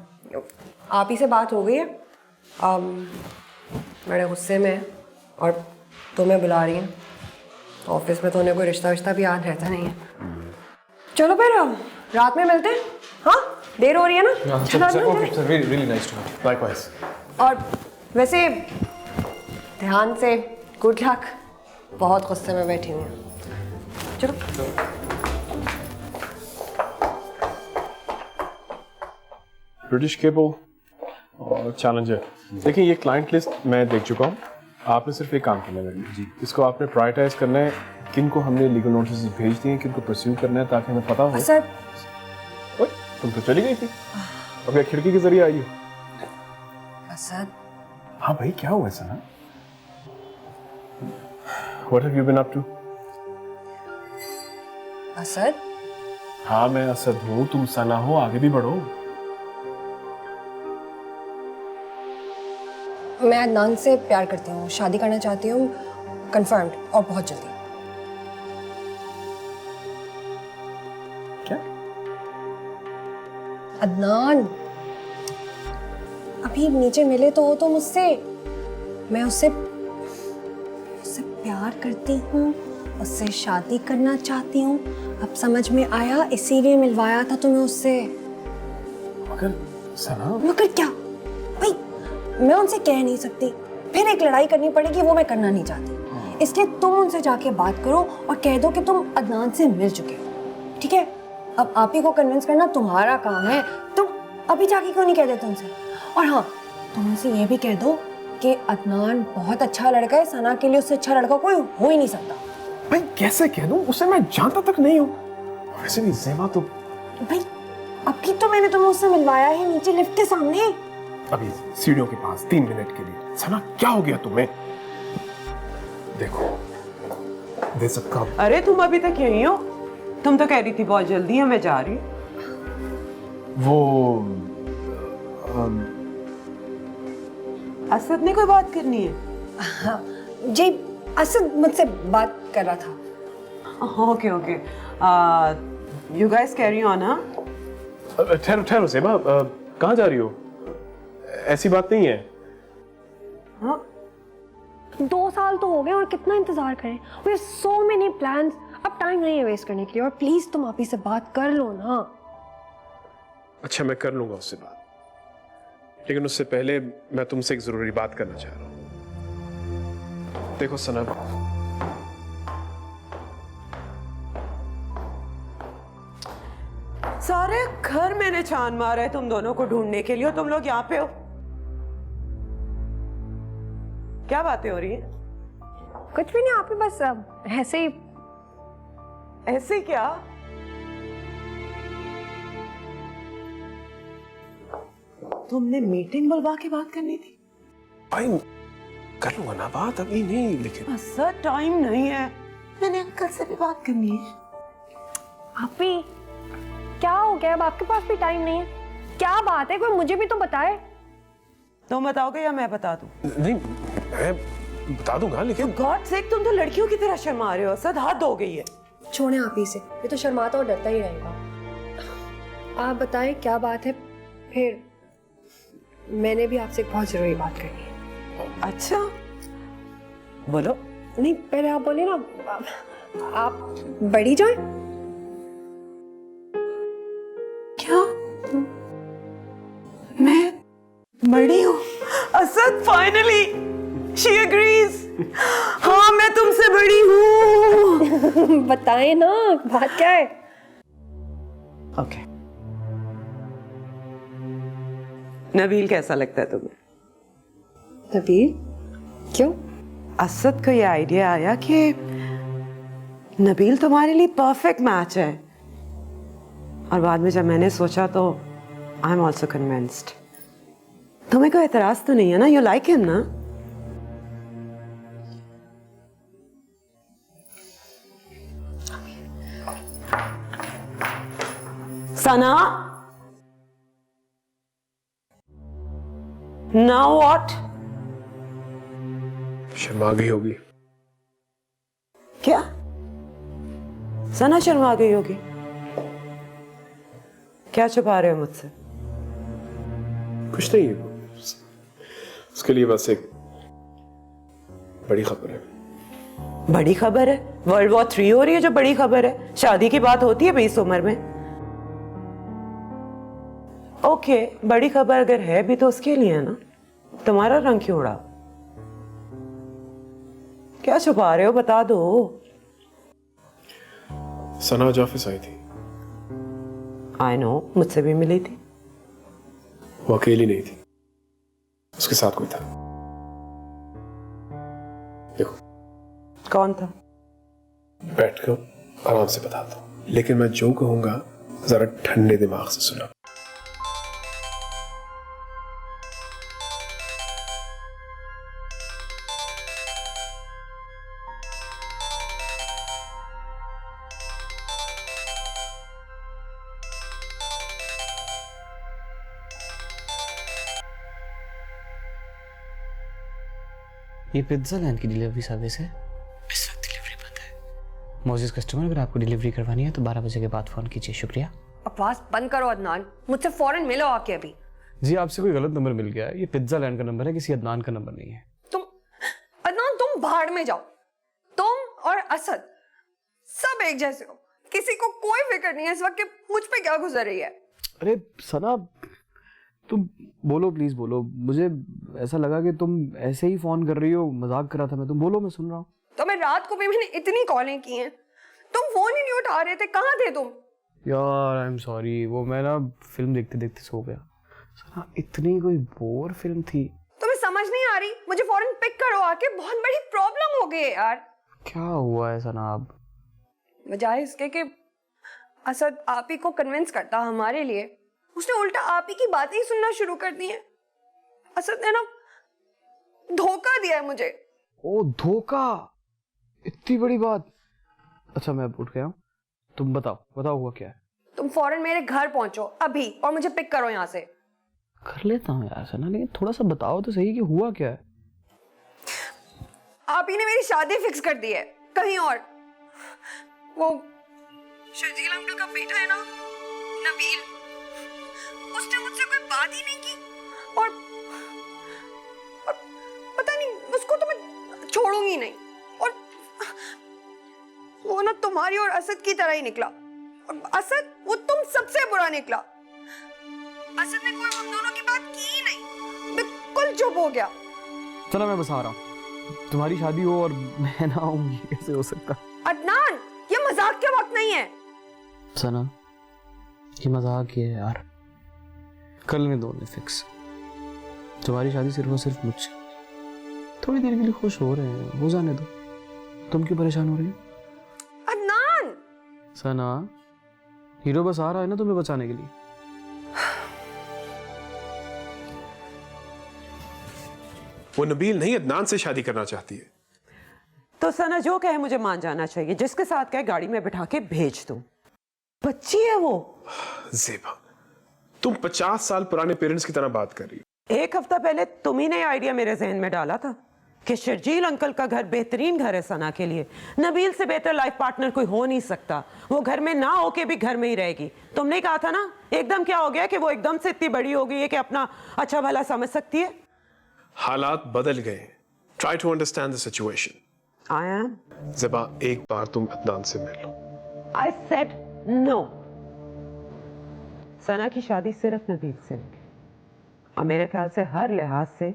आप ही से बात हो गई है, बड़े गुस्से में और तुम्हें बुला रही हैं। ऑफिस में तो उन्हें कोई रिश्ता विश्ता भी याद रहता नहीं है। चलो फिर रात में मिलते हैं। हाँ देर हो रही है ना? Sir really nice to meet. Likewise. और वैसे ध्यान से, गुड लक। बहुत गुस्से में बैठी हुई हूँ। चलो। ब्रिटिश केबल और चैलेंजर। देखिए ये क्लाइंट लिस्ट मैं देख चुका हूँ। आपने सिर्फ एक काम करना है जी, इसको आपने प्रायोरिटाइज करना है, किन को हमने लीगल नोटिस भेज दिए, किन को परस्यू करना है, ताकि हमें पता हो। सर ओए, तुम तो चली गई थी, अब क्या खिड़की के जरिए आई हो? असद। हाँ भाई क्या हुआ सना? What have you been up to? Asad? हाँ मैं असद हूँ, तुम सना हो, आगे भी बढ़ो। मैं अदनान से प्यार करती हूँ, शादी करना चाहती हूँ, कंफर्म्ड, और बहुत जल्दी। क्या? अदनान अभी नीचे मिले तो हो तो मुझसे, मैं उससे प्यार करती हूँ, उससे शादी करना चाहती हूँ। अब समझ में आया, इसीलिए मिलवाया था तुम्हें उससे। मगर सना, मगर क्या भाई, मैं उनसे कह नहीं सकती, फिर एक लड़ाई करनी पड़ेगी, वो मैं करना नहीं चाहती। इसलिए तुम उनसे जाके बात करो और कह दो कि तुम अदनान से मिल चुके हो, ठीक है? अब आप ही को कन्विंस करना तुम्हारा काम है, तुम अभी जाके क्यों नहीं कह देते उनसे? और हाँ, तुम उनसे ये भी कह दो कि अदनान बहुत अच्छा लड़का है, सना के लिए उससे अच्छा लड़का कोई हो ही नहीं सकता। भाई कैसे कह दूं? उसे मैं जानता तक नहीं हूँ। वैसे भी ज़ेबा तो भाई अभी तो मैंने तुम्हें उससे मिलवाया है, नीचे लिफ्ट के सामने। अभी सीढ़ियों के पास 3 मिनट के लिए। सना क्या हो गया तुम्हें? देखो दे सबका। अरे तुम अभी तक यहीं हो? तुम तो कह रही थी बहुत जल्दी है, मैं जा रही हूँ। वो असद ने कोई बात करनी है? हाँ जी, असद मुझसे बात कर रहा था। Okay okay, you guys carry on. हाँ ठहरो ठहरो ज़ेबा, कहाँ जा रही हो? ऐसी बात नहीं है। हाँ 2 साल तो हो गए और कितना इंतजार करें? We have so many plans, अब टाइम नहीं है वेस्ट करने के लिए। और प्लीज तुम आप ही से बात कर लो ना। अच्छा मैं कर लूंगा उससे बात, लेकिन उससे पहले मैं तुमसे एक जरूरी बात करना चाह रहा हूं। देखो सना, सारे घर मैंने छान मारा है तुम दोनों को ढूंढने के लिए, और तुम लोग यहाँ पे हो। क्या बातें हो रही हैं? कुछ भी नहीं, आप ही बस ऐसे ही। ऐसे क्या? तुमने मीटिंग बुलवा के बात करनी थी? भाई कर लूंगा ना बात, अभी नहीं, लेकिन सर टाइम नहीं है, मैंने अंकल से भी बात करनी है। आप ही क्या हो गया? अब आपके पास भी टाइम नहीं है? क्या बात है, कोई मुझे भी तो बताए। तुम बताओगे या मैं बता दूं? नहीं मैं बता दूंगा, लेकिन गॉड सेक तुम तो लड़कियों की तरह शर्मा रहे हो। सद हद हो गई है। छोड़े आप ही से, ये तो शर्माता और डरता ही रहेगा। आप बताएं क्या बात है, फिर मैंने भी आपसे एक बहुत जरूरी बात करनी है। अच्छा बोलो। नहीं पहले आप बोले ना, आप बड़ी जाए। क्या मैं बड़ी हूँ? Asad finally she agrees. हाँ मैं तुमसे बड़ी हूँ। बताएं ना बात क्या है। ओके नबील कैसा लगता है तुम्हें? नबील क्यों? असद को ये आइडिया आया कि नबील तुम्हारे लिए परफेक्ट मैच है, और बाद में जब मैंने सोचा तो आई एम ऑल्सो कन्विंस्ड। तुम्हें कोई एतराज तो नहीं है ना? यू लाइक हिम ना? सना, नाउ व्हाट? शर्मा गई होगी। क्या सना शर्मा गई होगी? क्या छुपा रहे हो मुझसे? कुछ नहीं, उसके लिए बस एक बड़ी खबर है। बड़ी खबर है? वर्ल्ड वॉर 3 हो रही है जो बड़ी खबर है? शादी की बात होती है भाई इस उम्र में? ओके, बड़ी खबर अगर है भी तो उसके लिए है ना। तुम्हारा रंग क्यों उड़ा? क्या छुपा रहे हो, बता दो। सना आज ऑफिस आई थी। आई नो, मुझसे भी मिली थी। वो अकेली नहीं थी, उसके साथ कोई था। देखो। कौन था? बैठकर आराम से बताता हूँ, लेकिन मैं जो कहूंगा जरा ठंडे दिमाग से सुना। ये पिज्जा लैंड की डिलीवरी सर्विस है। इस वक्त डिलीवरी बंद है। मोजिस कस्टमर, अगर आपको डिलीवरी करवानी है तो 12 बजे के बाद फोन कीजिए। शुक्रिया। आवाज बंद करो अदनान, मुझसे फौरन मिलो आके अभी। जी, आपसे कोई गलत नंबर मिल गया है। ये पिज्जा लैंड का नंबर है, किसी अदनान का नंबर नहीं है। अदनान तुम भाड़ में जाओ। तुम और असद सब एक जैसे हो, किसी को कोई फिक्र नहीं है इस वक्त कि मुझ पे क्या गुजर रही है। अरे सना, तुम बोलो, प्लीज बोलो। मुझे ऐसा लगा कि तुम ऐसे ही फोन कर रही हो, मजाक कर रहा था मैं। तुम बोलो, मैं सुन रहा हूँ। तो मैं रात को भी मैंने इतनी कॉलें की हैं, तुम फोन ही नहीं उठा रहे थे, कहाँ थे तुम? यार आई एम सॉरी, वो मैं ना फिल्म देखते देखते सो गया। सना, इतनी कोई बोर फिल्म थी। तुम्हें समझ नहीं आ रही? मुझे फौरन पिक करो आके, बहुत बड़ी प्रॉब्लम हो गई है यार। क्या हुआ है सना? अब बजाय इसके कि असद आप ही को कन्विंस करता हमारे लिए, उसने उल्टा आप ही की बातें ही सुनना शुरू कर दी हैं। असद ने ना धोखा दिया है मुझे। ओ धोखा, इतनी बड़ी बात। अच्छा मैं उठ गया हूँ, तुम बताओ हुआ क्या है? तुम फौरन मेरे घर पहुंचो अभी और मुझे पिक करो यहाँ से। कर लेता हूँ यार सना, लेकिन थोड़ा सा बताओ तो सही कि हुआ क्या है। आप ही ने मेरी शादी फिक्स कर दी है कहीं और। वो शर्जील अंकल का बेटा है ना, नबील, उसने मुझसे कोई बात ही नहीं की और पता नहीं, उसको तो मैं छोड़ूंगी नहीं। और वो ना तुम्हारी और असद की तरह ही निकला, और असद वो तुम सबसे बुरा निकला। असद ने कोई हम दोनों की बात की ही नहीं, बिल्कुल चुप हो गया। चलो मैं बस आ रहा हूँ। तुम्हारी शादी हो और मैं ना आऊँ, ये कैसे हो सकता? अदनान, ये मजाक के वक्त नहीं है। सना, ये मजाक ही है यार। कर लेने दो फिक्स। तुम्हारी शादी सिर्फ और सिर्फ मुझसे। थोड़ी देर के लिए खुश हो रहे हैं, हो जाने दो। तुम क्यों परेशान हो रही हो? अदनान! सना, हीरो बस आ रहा है ना तुम्हें बचाने के लिए। वो नबील नहीं, अदनान से शादी करना चाहती है। तो सना जो कहे मुझे मान जाना चाहिए, जिसके साथ कहे गाड़ी में बिठा के भेज दूं। बच्ची है वो। ज़ेबा, तुम 50 साल पुराने पेरेंट्स की तरह बात कर रही हो। 1 हफ्ता पहले तुम ही ने आइडिया मेरे जहन में डाला था कि शर्जील अंकल का घर बेहतरीन घर है सना के लिए। नबील से बेहतर लाइफ पार्टनर कोई हो नहीं सकता। वो घर में ना होके भी घर में ही रहेगी। तुमने कहा था ना, एकदम क्या हो गया कि वो एकदम से इतनी बड़ी हो गई है कि अपना अच्छा भला समझ सकती है। हालात बदल गए। Try to understand the situation. I am. Zeba, एक बार तुम अदनान से मिल लो। I said no. सना की शादी सिर्फ नबील से होगी, और मेरे ख्याल से हर लिहाज से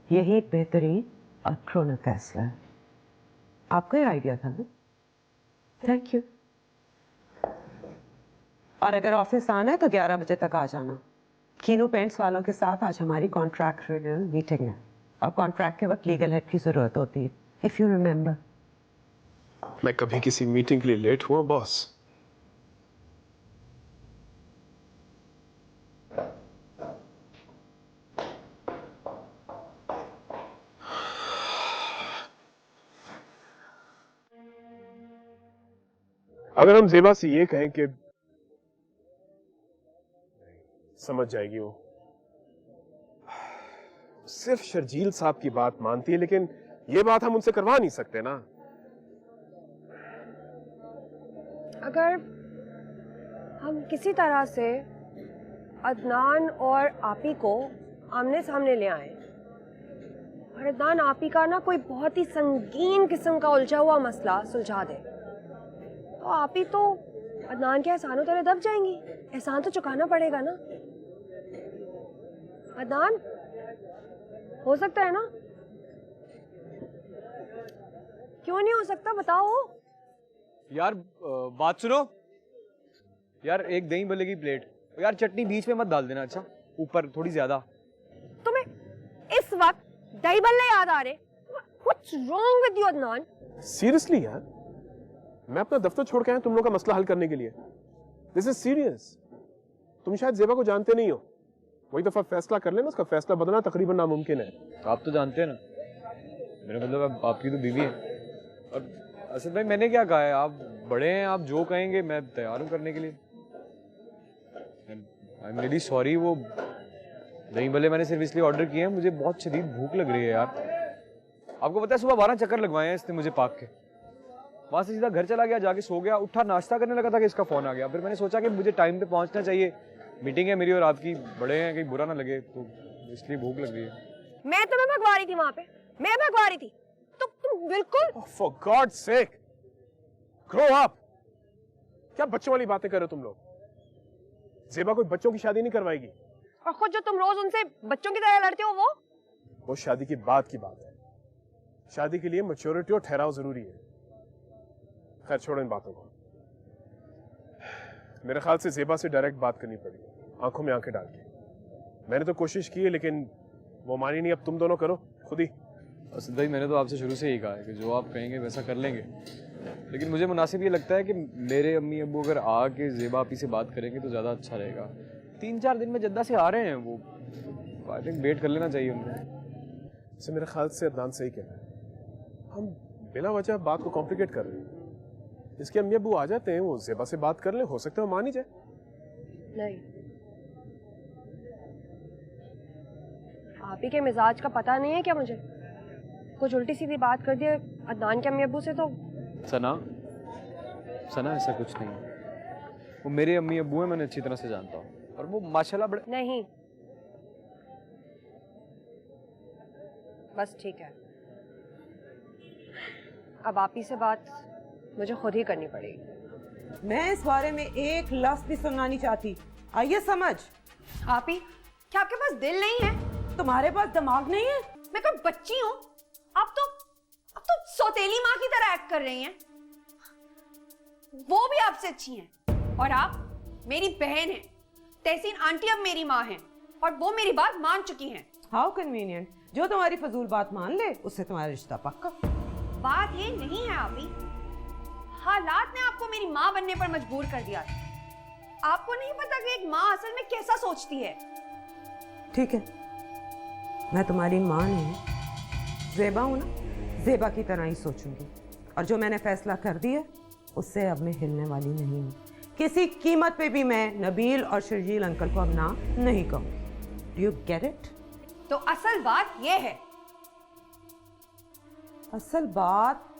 यही एक बेहतरीन और क्रोना फैसला है। आपका ही आइडिया था ना? Thank you. और अगर ऑफिस आना है तो 11 बजे तक आ जाना। कीनू पेंट्स वालों के साथ आज हमारी कॉन्ट्रैक्ट रिन्यूअल मीटिंग है, और कॉन्ट्रैक्ट के वक्त लीगल हेड की जरूरत होती है, इफ यू रिमेंबर। मैं कभी किसी मीटिंग के लिए लेट हुआ बॉस? अगर हम ज़ेबा से ये कहें कि समझ जाएगी वो। सिर्फ शर्जील साहब की बात मानती है, लेकिन ये बात हम उनसे करवा नहीं सकते ना। अगर हम किसी तरह से अदनान और आपी को आमने सामने ले आए और अदनान आपी का ना कोई बहुत ही संगीन किस्म का उलझा हुआ मसला सुलझा दे, तो आपी तो अदनान के एहसानों तले दब जाएंगी। एहसान तो चुकाना पड़ेगा ना। अदनान, हो सकता है ना? क्यों नहीं हो सकता, बताओ। यार बात सुनो यार, एक दही भल्ले की प्लेट, यार चटनी बीच में मत डाल देना, अच्छा ऊपर थोड़ी ज्यादा। तुम्हें इस वक्त दही भल्ले याद आ रहे? What's wrong with you, Adnan? Seriously यार, मैं अपना दफ्तर छोड़ के आया तुम लोग का मसला हल करने के लिए। This is serious. तुम शायद जेबा को जानते नहीं हो, वही दफा फैसला कर लेना, उसका फैसला बदलना तकरीबन नामुमकिन है। आप तो जानते हैं ना, मेरा मतलब आपकी तो बीवी है। और असद भाई मैंने क्या कहा है, आप बड़े हैं, आप जो कहेंगे मैं तैयार हूँ करने के लिए। आई एम रियली सॉरी, वो दही भले मैंने सिर्फ इसलिए ऑर्डर किए हैं, मुझे बहुत शदीद भूख लग रही है यार। आपको पता है सुबह 12 चक्कर लगवाए हैं इसने मुझे पार्क के, वहां से सीधा घर चला गया, जाके सो गया, उठा नाश्ता करने लगा था कि इसका फोन आ गया। फिर मैंने सोचा कि मुझे टाइम पे पहुंचना चाहिए, मीटिंग है मेरी और आपकी, बड़े हैं, कहीं बुरा ना लगे, तो इसलिए भूख लग रही है। मैं तुम्हें भगवा रही थी वहां पे, मैं भगवा रही थी, तो तुम बिल्कुल। For god's sake, grow up. क्या बच्चों वाली बातें कर रहे हो तुम लोग? जेबा कोई बच्चों की शादी नहीं करवाएगी। और खुद जो तुम रोज उनसे बच्चों की तरह लड़ते हो, वो शादी की बात की बात है। शादी के लिए मैच्योरिटी और ठहराव जरूरी है। खैर छोड़ो इन बातों को। मेरे ख्याल से जेबा से डायरेक्ट बात करनी पड़ेगी, आंखों में आंखें डाल के। मैंने तो कोशिश की है, लेकिन वो मानी नहीं। अब तुम दोनों करो खुद ही। असद भाई मैंने तो आपसे शुरू से ही कहा है कि जो आप कहेंगे वैसा कर लेंगे, लेकिन मुझे मुनासिब ये लगता है कि मेरे अम्मी अब्बू अगर आके जेबा आपी से बात करेंगे तो ज़्यादा अच्छा रहेगा। 3-4 दिन में जद्दा से आ रहे हैं वो, आई थिंक वेट कर लेना चाहिए उनको। से मेरे ख्याल से अदनान सही कह रहा है, हम बिना वजह बात को कॉम्प्लिकेट कर रहे हैं। इसके अम्मी अब्बू आ जाते हैं, वो जेबा से बात कर ले, हो सकता है वो मान ही जाए। नहीं, आप ही के मिजाज का पता नहीं है क्या मुझे? कुछ उल्टी सीधी बात कर दी अदनान के अम्मी अब्बू से तो। सना ऐसा कुछ नहीं है, वो मेरे अम्मी अब्बू हैं, मैंने अच्छी तरह से जानता हूँ, और वो माशाल्लाह बड़े। नहीं, बस ठीक है, अब आप ही से बात मुझे खुद ही करनी पड़ेगी। मैं इस बारे में एक लफ्ज भी सुनना नहीं चाहती, आइए समझ। आप ही, क्या आपके पास दिल नहीं है? तुम्हारे पास दिमाग नहीं है? मैं कोई बच्ची हूँ? आप तो सौतेली माँ की तरह एक्ट कर रही हैं। वो भी आपसे अच्छी हैं, और आप मेरी बहन हैं। तहसीन आंटी अब मेरी माँ हैं, और वो मेरी बात मान चुकी हैं। हाउ कन्वीनियंट, जो तुम्हारी फजूल बात मान ले उससे तुम्हारा रिश्ता पक्का। बात ये नहीं है आप ही, हालात ने आपको मेरी माँ बनने पर मजबूर कर दिया था। आपको नहीं पता कि एक माँ असल में कैसा सोचती है। ठीक है, मैं तुम्हारी माँ नहीं, जेबा हूं ना, जेबा की तरह ही सोचूंगी, और जो मैंने फैसला कर दिया उससे अब मैं हिलने वाली नहीं हूँ। किसी कीमत पे भी मैं नबील और शर्जील अंकल को अब ना नहीं कहूँगी। Do you get it? तो असल बात ये है। असल बात,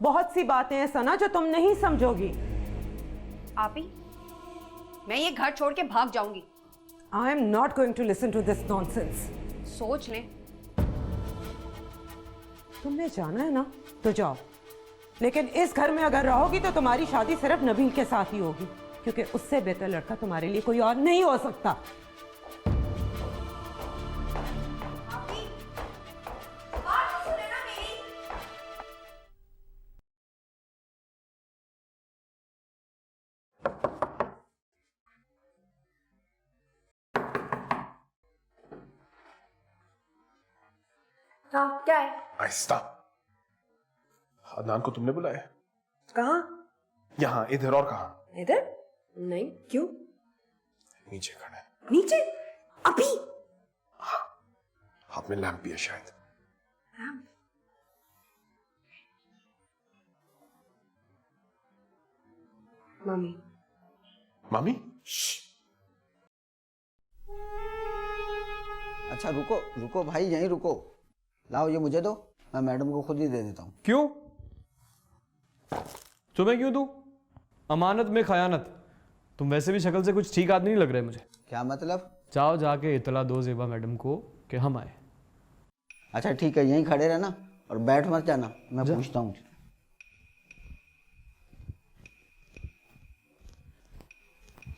बहुत सी बातें हैं सना जो तुम नहीं समझोगी। आप ही, मैं ये घर छोड़ के भाग जाऊंगी। I am not going to listen to this nonsense. सोच लें। तुम्हें जाना है ना तो जाओ, लेकिन इस घर में अगर रहोगी तो तुम्हारी शादी सिर्फ नबील के साथ ही होगी, क्योंकि उससे बेहतर लड़का तुम्हारे लिए कोई और नहीं हो सकता। हाँ, क्या है? आहिस्ता। अदनान को तुमने बुलाया? कहाँ? यहाँ, इधर। और कहाँ? इधर? नहीं, क्यों? नीचे खड़ा है। नीचे? अभी? हाँ, हाथ में लैंप भी है शायद। मम्मी। मामी? अच्छा रुको रुको भाई, यहीं रुको। लाओ ये मुझे दो, मैं मैडम को खुद ही दे देता हूँ। क्यों? तुम्हें क्यों दूं? अमानत में खयानत। तुम वैसे भी शक्ल से कुछ ठीक आदमी नहीं लग रहे मुझे। क्या मतलब? जाओ जाके इतला दो ज़ेबा मैडम को कि हम आए। अच्छा ठीक है, यहीं खड़े रहना और बैठ मत जाना, मैं पूछता हूँ।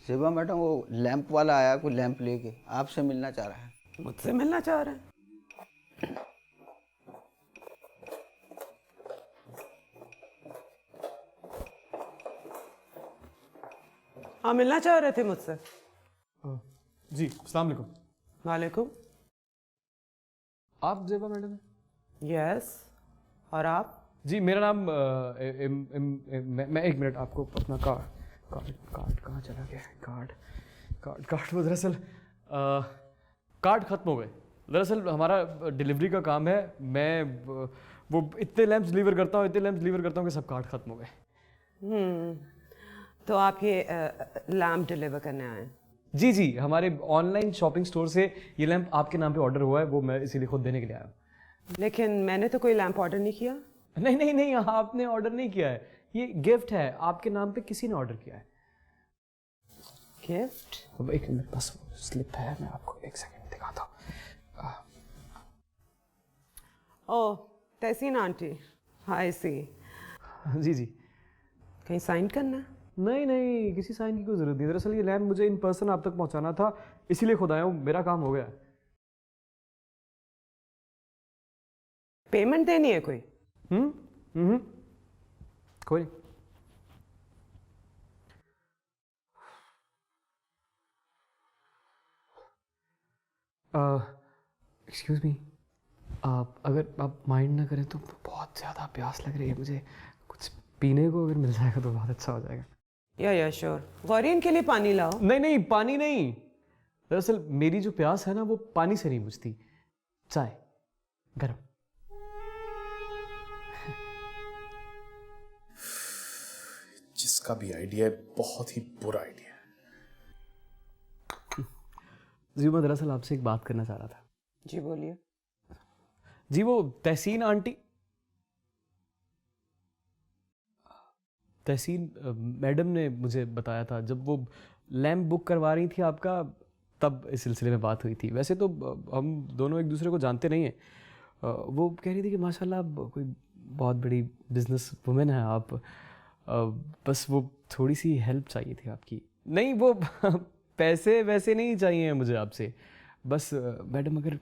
सेबा मैडम, वो लैंप वाला आया, कोई लैंप लेके आपसे मिलना चाह रहा है। मुझसे मिलना चाह रहे हैं? हाँ, मिलना चाह रहे थे मुझसे। जी, अस्सलाम वालेकुम। वालेकुम। आप ज़ेबा मैडम हैं? यस। और आप? जी, मेरा नाम मैं एक मिनट आपको अपना कार्ड कहाँ चला गया है? कार्ड वो दरअसल कार्ड ख़त्म हो गए। दरअसल हमारा डिलीवरी का काम है। मैं वो इतने लैंप्स डिलीवर करता हूँ कि सब कार्ड ख़त्म हो गए। तो आप ये लैम्प डिलीवर करने आए हैं? जी, हमारे ऑनलाइन शॉपिंग स्टोर से ये लैंप आपके नाम पे ऑर्डर हुआ है, वो मैं इसीलिए खुद देने के लिए आया हूँ। लेकिन मैंने तो कोई लैंप ऑर्डर नहीं किया। नहीं, आपने ऑर्डर नहीं किया है। ये गिफ्ट है, आपके नाम पे किसी ने ऑर्डर किया है। गिफ्ट? अब एक मिनट, बस स्लिप है, मैं आपको एक सेकंड दिखाता हूँ। ओह, तहसीन आंटी, हाय सी। जी। कहीं साइन करना है? नहीं, किसी साइन की कोई ज़रूरत नहीं। दरअसल ये लैंप मुझे इन पर्सन आप तक पहुँचाना था, इसीलिए खुद आया हूँ। मेरा काम हो गया है। पेमेंट देनी है कोई? कोई नहीं। एक्सक्यूज़ मी, अगर आप माइंड ना करें तो बहुत ज़्यादा प्यास लग रही है मुझे। कुछ पीने को अगर मिल जाएगा तो बहुत अच्छा हो जाएगा। या श्योर। गौरी, इनके लिए पानी लाओ। नहीं, पानी नहीं। दरअसल मेरी जो प्यास है ना, वो पानी से नहीं बुझती, चाय गरम। जिसका भी आइडिया है बहुत ही बुरा आइडिया है। जी, मैं दरअसल आपसे एक बात करना चाह रहा था। जी बोलिए। जी, वो तहसीन मैडम ने मुझे बताया था, जब वो लैंप बुक करवा रही थी आपका, तब इस सिलसिले में बात हुई थी। वैसे तो हम दोनों एक दूसरे को जानते नहीं हैं। वो कह रही थी कि माशाल्लाह कोई बहुत बड़ी बिजनेस वुमेन है आप, बस वो थोड़ी सी हेल्प चाहिए थी आपकी। नहीं, वो पैसे वैसे नहीं चाहिए मुझे आपसे, बस मैडम अगर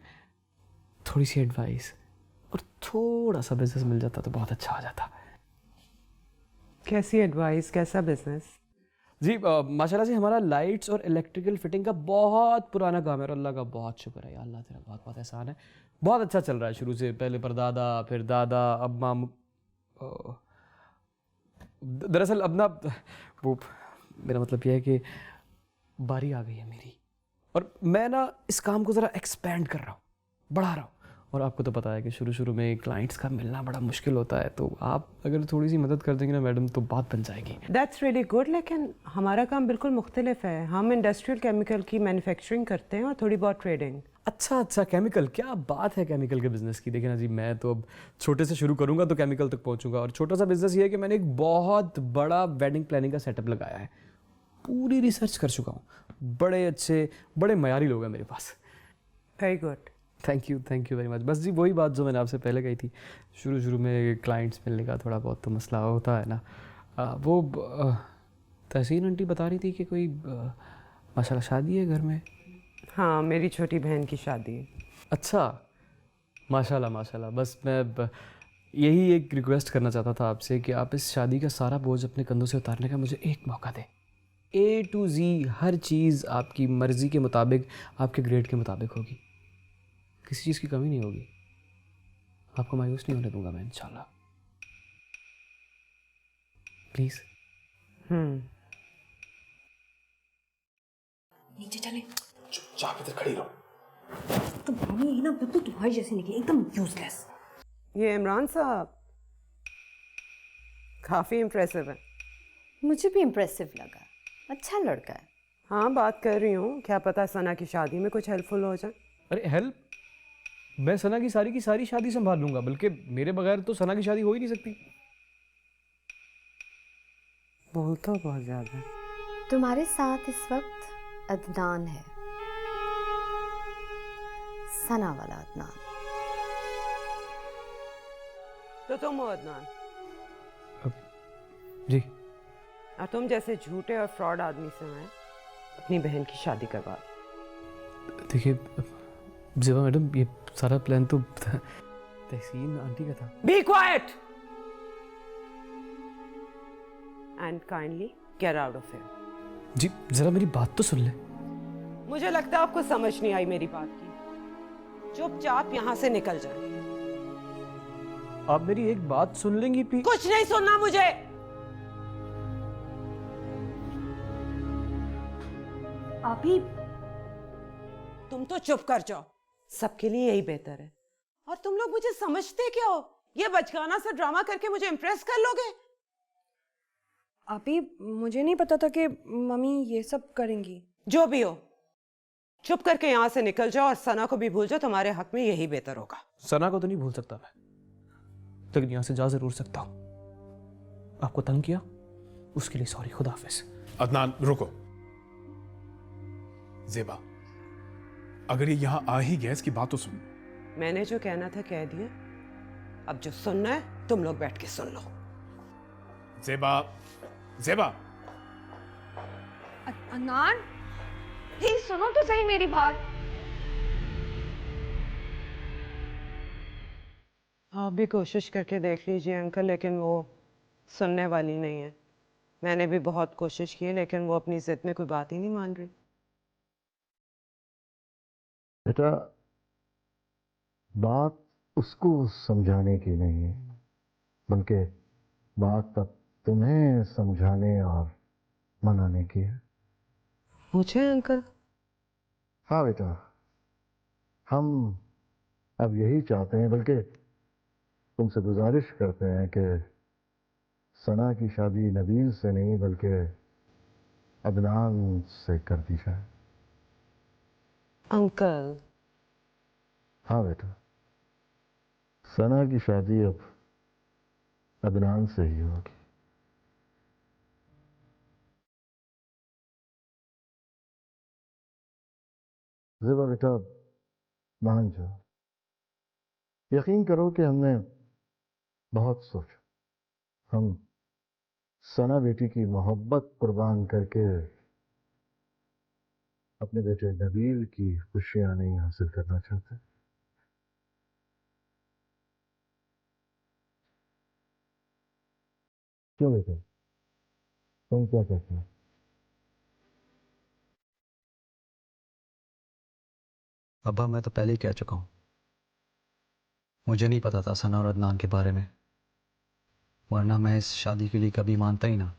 थोड़ी सी एडवाइस और थोड़ा सा बिजनेस मिल जाता तो बहुत अच्छा हो जाता। कैसी एडवाइस, कैसा बिजनेस? जी, माशाल्लाह से हमारा लाइट्स और इलेक्ट्रिकल फिटिंग का बहुत पुराना काम है और अल्लाह का बहुत शुक्र है। अल्लाह तेरा बहुत बहुत एहसान है। बहुत अच्छा चल रहा है शुरू से, पहले परदादा, फिर दादा, अब माम। दरअसल अब ना वो, मेरा मतलब यह है कि बारी आ गई है मेरी, और मैं ना इस काम को ज़रा एक्सपेंड कर रहा हूँ, बढ़ा रहा हूँ। और आपको तो पता है कि शुरू में क्लाइंट्स का मिलना बड़ा मुश्किल होता है, तो आप अगर थोड़ी सी मदद कर देंगे ना मैडम, तो बात बन जाएगी। That's really good. लेकिन हमारा काम बिल्कुल मुख्तलिफ है। हम इंडस्ट्रियल केमिकल की मैन्युफैक्चरिंग करते हैं और थोड़ी बहुत ट्रेडिंग। अच्छा, केमिकल, क्या बात है केमिकल के बिज़नेस की। देखिए ना जी, मैं तो अब छोटे से शुरू करूँगा तो केमिकल तक पहुँचूंगा। और छोटा सा बिज़नेस ये है कि मैंने एक बहुत बड़ा वेडिंग प्लानिंग का सेटअप लगाया है। पूरी रिसर्च कर चुका हूँ, बड़े अच्छे बड़े मयारी लोग हैं मेरे पास। Very good, thank you very much. बस जी, वही बात जो मैंने आपसे पहले कही थी, शुरू में क्लाइंट्स मिलने का थोड़ा बहुत तो मसला होता है ना। वो तहसीन आंटी बता रही थी कि कोई माशाल्लाह शादी है घर में। हाँ, मेरी छोटी बहन की शादी है। अच्छा, माशाल्लाह। बस मैं यही एक रिक्वेस्ट करना चाहता था आपसे कि आप इस शादी का सारा बोझ अपने कंधों से उतारने का मुझे एक मौका दें। A to Z हर चीज़ आपकी मर्ज़ी के मुताबिक, आपके ग्रेड के मुताबिक होगी, किसी चीज़ की कमी नहीं होगी। आपको मायूस नहीं होने दूंगा मैं, इंशाल्लाह। प्लीज़। नीचे चले। चुपचाप इधर खड़ी रहो। तो मामी ये ना बिल्कुल तुम्हारी जैसी निकली, एकदम यूजलेस। ये इमरान साहब काफ़ी इम्प्रेसिव है। मुझे भी इम्प्रेसिव लगा, अच्छा लड़का है। हाँ, बात कर रही हूँ, क्या पता सना की शादी में कुछ हेल्पफुल हो जाए। अरे हेल्प? मैं सना की सारी शादी संभाल लूंगा, बल्कि मेरे बगैर तो सना की शादी हो ही नहीं सकती। बोल तो बहुत ज्यादा। तुम्हारे साथ इस वक्त अदनान है, सना वाला अदनान। तो तुम हो अदनान? जी। और तुम जैसे झूठे और फ्रॉड आदमी से मैं अपनी बहन की शादी करवा। देखिए ज़ेबा मैडम, ये सारा प्लान तो तहसीन आंटी का था। Be quiet and kindly get out of here. जी जरा मेरी बात तो सुन ले। मुझे लगता है आपको समझ नहीं आई मेरी बात की। चुपचाप यहाँ से निकल जाए। आप मेरी एक बात सुन लेंगी प्लीज? कुछ नहीं सुनना मुझे। अभी तुम तो चुप कर जाओ, सबके लिए यही बेहतर है। और तुम लोग मुझे समझते क्या हो? ये बचकाना सा ड्रामा करके मुझे इम्प्रेस कर लोगे? अभी मुझे नहीं पता था कि मम्मी ये सब करेंगी। जो भी हो, चुप करके यहाँ से निकल जाओ और सना को भी भूल जाओ। तुम्हारे हक में यही बेहतर होगा। सना को तो नहीं भूल सकता मैं, लेकिन यहाँ से जा जरूर सकता हूँ। आपको तंग किया उसके लिए सॉरी। खुदा हाफिज। अदनान रुको। ज़ेबा, अगर ये यहाँ आ ही गया इसकी बात तो सुन। मैंने जो कहना था कह दिया। अब जो सुनना है तुम लोग बैठ के सुन लो। ज़ेबा, ज़ेबा। अदनान प्लीज सुनो तो सही मेरी बात। आप भी कोशिश करके देख लीजिए अंकल, लेकिन वो सुनने वाली नहीं है। मैंने भी बहुत कोशिश की लेकिन वो अपनी जिद में कोई बात ही नहीं मान रही। बेटा, बात उसको समझाने की नहीं है, बल्कि बात तब तुम्हें समझाने और मनाने की है। मुझे अंकल? हाँ बेटा, हम अब यही चाहते हैं, बल्कि तुमसे गुजारिश करते हैं कि सना की शादी नबील से नहीं बल्कि अदनान से कर दी जाए। अंकल? हाँ बेटा, सना की शादी अब अदनान से ही होगी। ज़ेबा बेटा, मान जाओ, यकीन करो कि हमने बहुत सोचा। हम सना बेटी की मोहब्बत कुर्बान करके अपने बेटे नबील की खुशियां नहीं हासिल करना चाहते। क्यों बेटे, तुम क्या कहते हो? अब्बा मैं तो पहले ही कह चुका हूँ, मुझे नहीं पता था सना और अदनान के बारे में, वरना मैं इस शादी के लिए कभी मानता ही ना।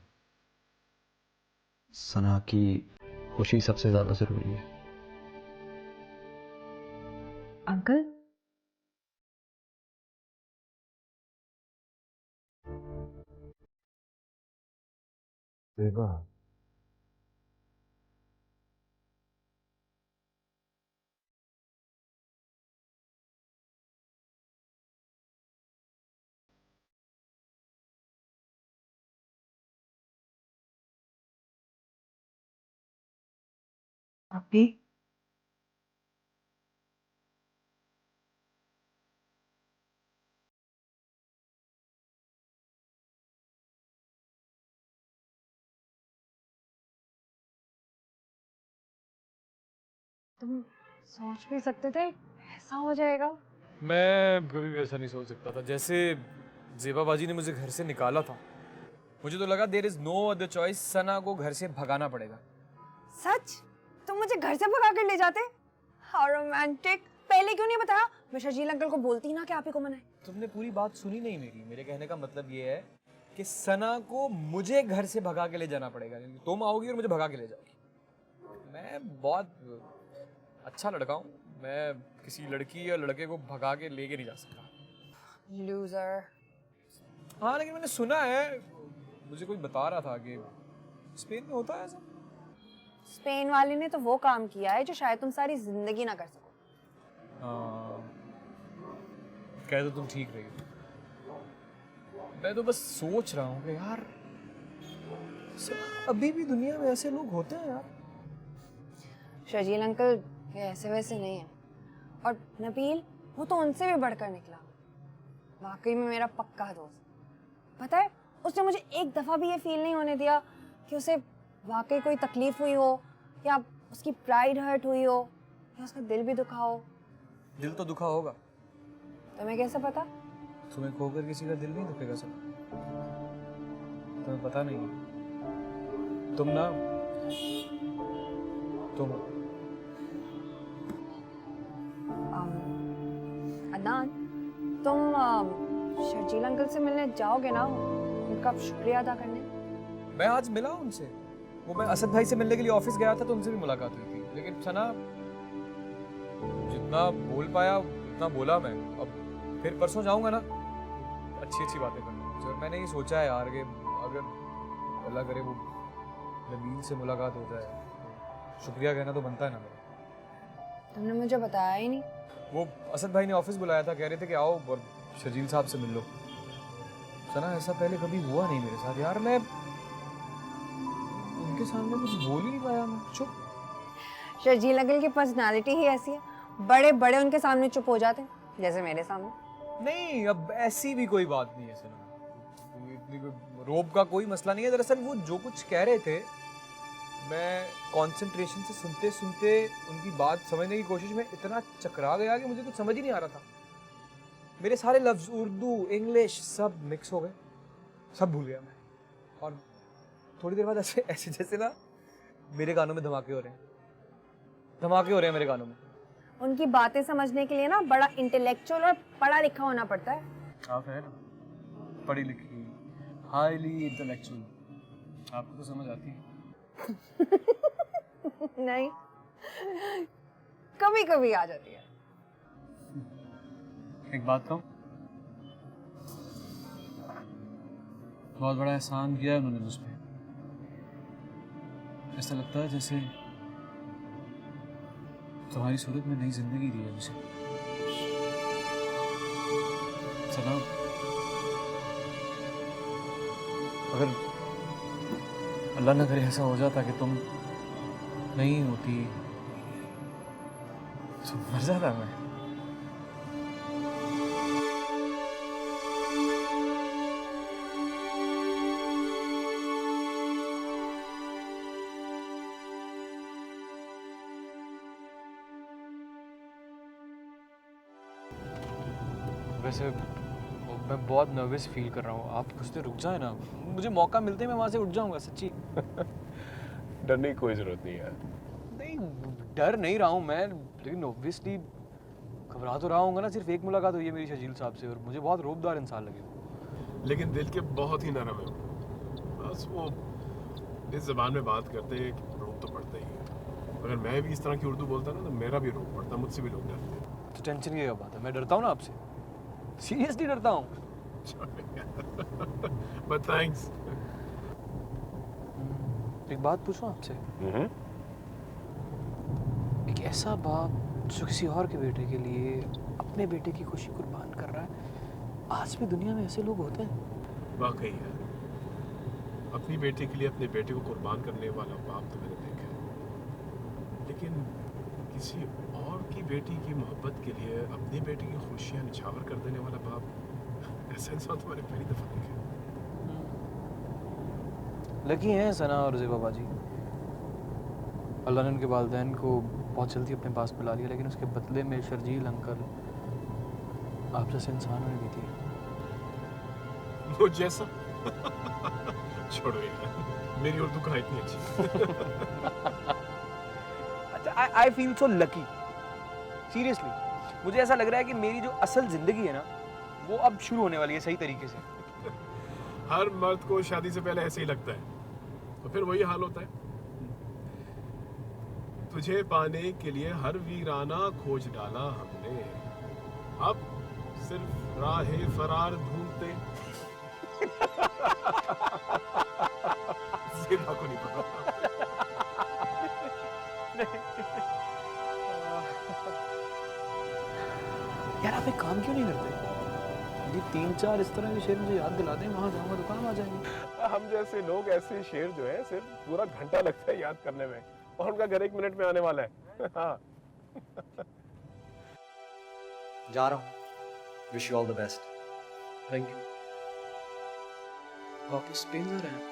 सना की खुशी सबसे ज्यादा जरूरी है। अंकल ज़ेबा, अभी तुम सोच भी सकते थे ऐसा हो जाएगा? मैं कभी भी ऐसा नहीं सोच सकता था। जैसे ज़ेबा बाजी ने मुझे घर से निकाला था, मुझे तो लगा there is no other choice, Sana को घर से भगाना पड़ेगा। सच? तुम मुझे घर से भगा कर ले जाते? How romantic. पहले क्यों नहीं बताया? मैं शर्जील अंकल को बोलती ना कि आप ही को मनाए। तुमने पूरी बात सुनी नहीं मेरी। मेरे कहने का मतलब ये है कि सना को मुझे घर से भगा के ले जाना पड़ेगा। तुम आओगी और मुझे भगा के ले जाओगी। मैं बहुत अच्छा लड़का हूँ, मैं किसी लड़की या लड़के को भगा के लेके नहीं जा सकता। लूजर। हाँ लेकिन मैंने सुना है, मुझे कोई बता रहा था कि स्पेन में होता है ऐसा। स्पेन वाले ने तो वो काम किया है जो शायद तुम सारी जिंदगी ना कर सको। कह दो तुम ठीक रही हो। मैं तो बस सोच रहा हूँ कि यार अभी भी दुनिया में ऐसे लोग होते हैं यार। शर्जील अंकल ये ऐसे वैसे नहीं है, और नबील वो तो उनसे भी बढ़कर निकला। वाकई में मेरा पक्का दोस्त। पता है उसने मुझे एक दफा भी ये फील नहीं होने दिया कि उसे वाकई कोई तकलीफ हुई हो, या उसकी प्राइड हर्ट हुई हो, या उसका दिल भी दुखा हो। दिल तो दुखा होगा। तुम्हें कैसे पता? तुम्हें खोकर किसी का दिल नहीं दुखेगा सर। तुम्हें पता नहीं है। तुम ना तुम अदनान, तुम शर्जील अंकल से मिलने जाओगे ना, उनका शुक्रिया अदा करने? मैं आज मिला उनसे। वो मैं असद भाई से मिलने के लिए ऑफिस गया था तो उनसे भी मुलाकात हुई थी, लेकिन सना जितना बोल पाया उतना बोला मैं। अब फिर परसों जाऊंगा ना, अच्छी अच्छी बातें करूंगा। तो मैंने ये सोचा है यार कि अगर अल्लाह करे वो नबील से मुलाकात हो जाए तो शुक्रिया कहना तो बनता है ना मेरा। तुमने मुझे बताया ही नहीं। वो असद भाई ने ऑफिस बुलाया था, कह रहे थे कि आओ और शर्जील साहब से मिल लो। सना ऐसा पहले कभी हुआ नहीं मेरे साथ यार। मैं उनके सामने कुछ बोल ही नहीं पाया, मैं चुप। शर्जील अंकल की पर्सनालिटी ही ऐसी है, बड़े बड़े उनके सामने चुप हो जाते हैं, जैसे मेरे सामने। नहीं, अब ऐसी भी कोई बात नहीं है सना। इतनी कोई रोब का कोई मसला नहीं है। दरअसल वो जो कुछ कह रहे थे, मैं कंसंट्रेशन से सुनते सुनते उनकी बात समझने की कोशिश में इतना चकरा गया कि मुझे कुछ समझ ही नहीं आ रहा था। मेरे सारे लफ्ज उर्दू इंग्लिश सब मिक्स हो गए, सब भूल गया मैं। और थोड़ी देर बाद ऐसे ऐसे जैसे ना मेरे कानों में धमाके हो रहे हैं, धमाके हो रहे हैं मेरे कानों में। उनकी बातें समझने के लिए ना बड़ा इंटेलेक्चुअल और पढ़ा लिखा होना पड़ता है। आप है ना पढ़ी लिखी, हाईली इंटेलेक्चुअल, आपको तो समझ आती है। नहीं, कभी कभी आ जाती है। एक बात कहूं, बहुत बड़ा एहसान किया है उन्होंने मुझ पे। ऐसा लगता है जैसे तुम्हारी सूरत में नई जिंदगी दी है मुझे। सलाम। अगर अल्लाह ना करे ऐसा हो जाता कि तुम नहीं होती तो मर जाता मैं। वैसे मैं बहुत नर्वस फील कर रहा हूँ। आप कुछ देर रुक जाए ना, मुझे मौका मिलते ही मैं वहाँ से उठ जाऊँगा सच्ची। डरने की कोई जरूरत नहीं है। नहीं, डर नहीं रहा हूँ मैं, लेकिन ऑब्वियसली घबरा तो रहा हूँगा ना। सिर्फ एक मुलाकात हुई है मेरी शर्जील साहब से और मुझे बहुत रोबदार इंसान लगे। लेकिन दिल के बहुत ही नरम है। बस वो इस ज़बान में बात करते हैं कि रोब तो पड़ता ही है। अगर मैं भी इस तरह की उर्दू बोलता ना तो मेरा भी रोब पड़ता, मुझसे भी लोग डरते। तो टेंशन की क्या बात है, मैं डरता हूँ ना आपसे, सीरियसली डरता हूँ। But thanks. एक बात पूछूं आपसे। एक ऐसा बाप जो किसी और के बेटे के लिए अपने बेटे की खुशी कुर्बान कर रहा है, आज भी दुनिया में ऐसे लोग होते हैं? वाकई है, अपनी बेटे के लिए अपने बेटे को कुर्बान करने वाला बाप तो मैंने देखा है, लेकिन किसी और की बेटी की मोहब्बत के लिए अपनी बेटी की खुशियां निछावर कर देने वाला बाप, ऐसा इंसान तो मैंने पहली दफा देखा। लकी हैं सना और ज़ेबा बाजी। अल्लाह ने उनके वालिदैन को बहुत जल्दी अपने पास बुला लिया, लेकिन उसके बदले में शर्जील अंकल आप जैसे इंसान उन्हें दी थी। वो जैसा छोड़ो यार, मेरी उर्दू कहाँ इतनी अच्छी। अच्छा, I feel so lucky seriously. मुझे ऐसा लग रहा है कि मेरी जो असल जिंदगी है ना, वो अब शुरू होने वाली है सही तरीके से। हर मर्द को शादी से पहले ऐसे ही लगता है, तो फिर वही हाल होता है। तुझे पाने के लिए हर वीराना खोज डाला हमने, अब सिर्फ राहे फरार ढूंढते। ज़ेबा को नहीं पता। यार आप एक काम क्यों नहीं करते? ये 3-4 इस तरह के शेर मुझे याद दिला दें, वहाँ जाऊँगा तो काम आ जाएंगे। हम जैसे लोग ऐसे शेर जो है सिर्फ पूरा घंटा लगता है याद करने में, और उनका घर 1 मिनट में आने वाला है। हाँ। जा रहा हूँ, wish you all the best. Thank you. वापस स्पेन जा रहे हैं?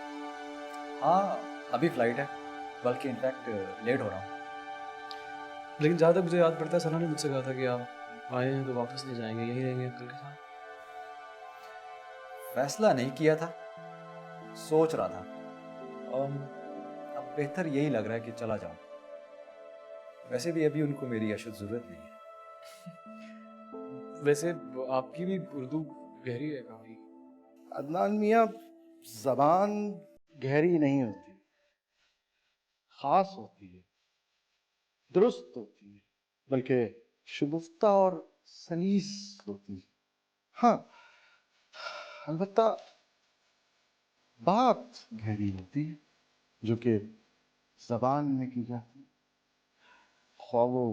हाँ, अभी फ्लाइट है, बल्कि इनफैक्ट लेट हो रहा हूँ। लेकिन जहाँ तक मुझे याद पड़ता है, सना ने मुझसे कहा था कि आप आए हैं तो वापस नहीं जाएंगे, यहीं रहेंगे अंकल के साथ। फैसला नहीं किया था, सोच रहा था। अब बेहतर यही लग रहा है कि चला जाऊं। वैसे भी अभी उनको मेरी अशद जरूरत नहीं है। वैसे आपकी भी उर्दू गहरी है काफी। अदनान मियाँ, जबान गहरी नहीं होती, खास होती है, दुरुस्त होती है, बल्कि शुगुफ्ता और सलीस होती है। हाँ, अलबत्ता बात गहरी होती है जो कि जबान में की जाती है, ख्वाह वो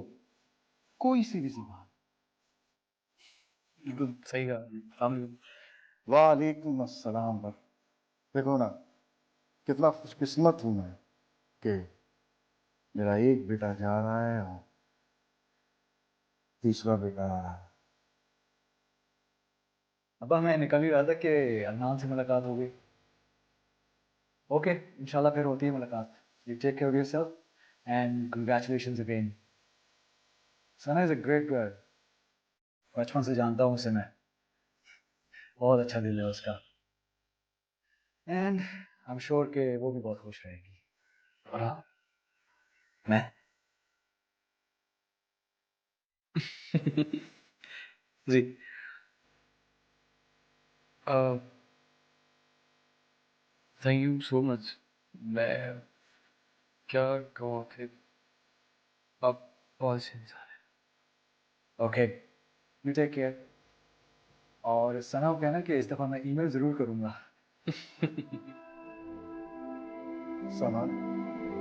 कोई सी भी जबान। बिल्कुल सही कहा। वालेकुम अस्सलाम। देखो ना, कितना खुशकिस्मत हूं मैं कि मेरा एक बेटा जा रहा है और तीसरा बेटा आ रहा है। अब मैं निकल ही रहा था कि अदनान से मुलाकात हो गई। ओके, इंशाल्लाह फिर होती है मुलाकात। You take care of yourself and congratulations again. Sana is a great girl. बचपन से जानता हूँ उसे मैं, बहुत अच्छा दिल है उसका, एंड आई एम श्योर कि वो भी बहुत खुश रहेगी। और हाँ, मैं जी। Thank you so much. मैं क्या कहूँ कि आप बहुत अच्छे इंसान हैं। Okay, you take care. और सना को कहना कि इस दफ़ा मैं ईमेल ज़रूर करूँगा। सामान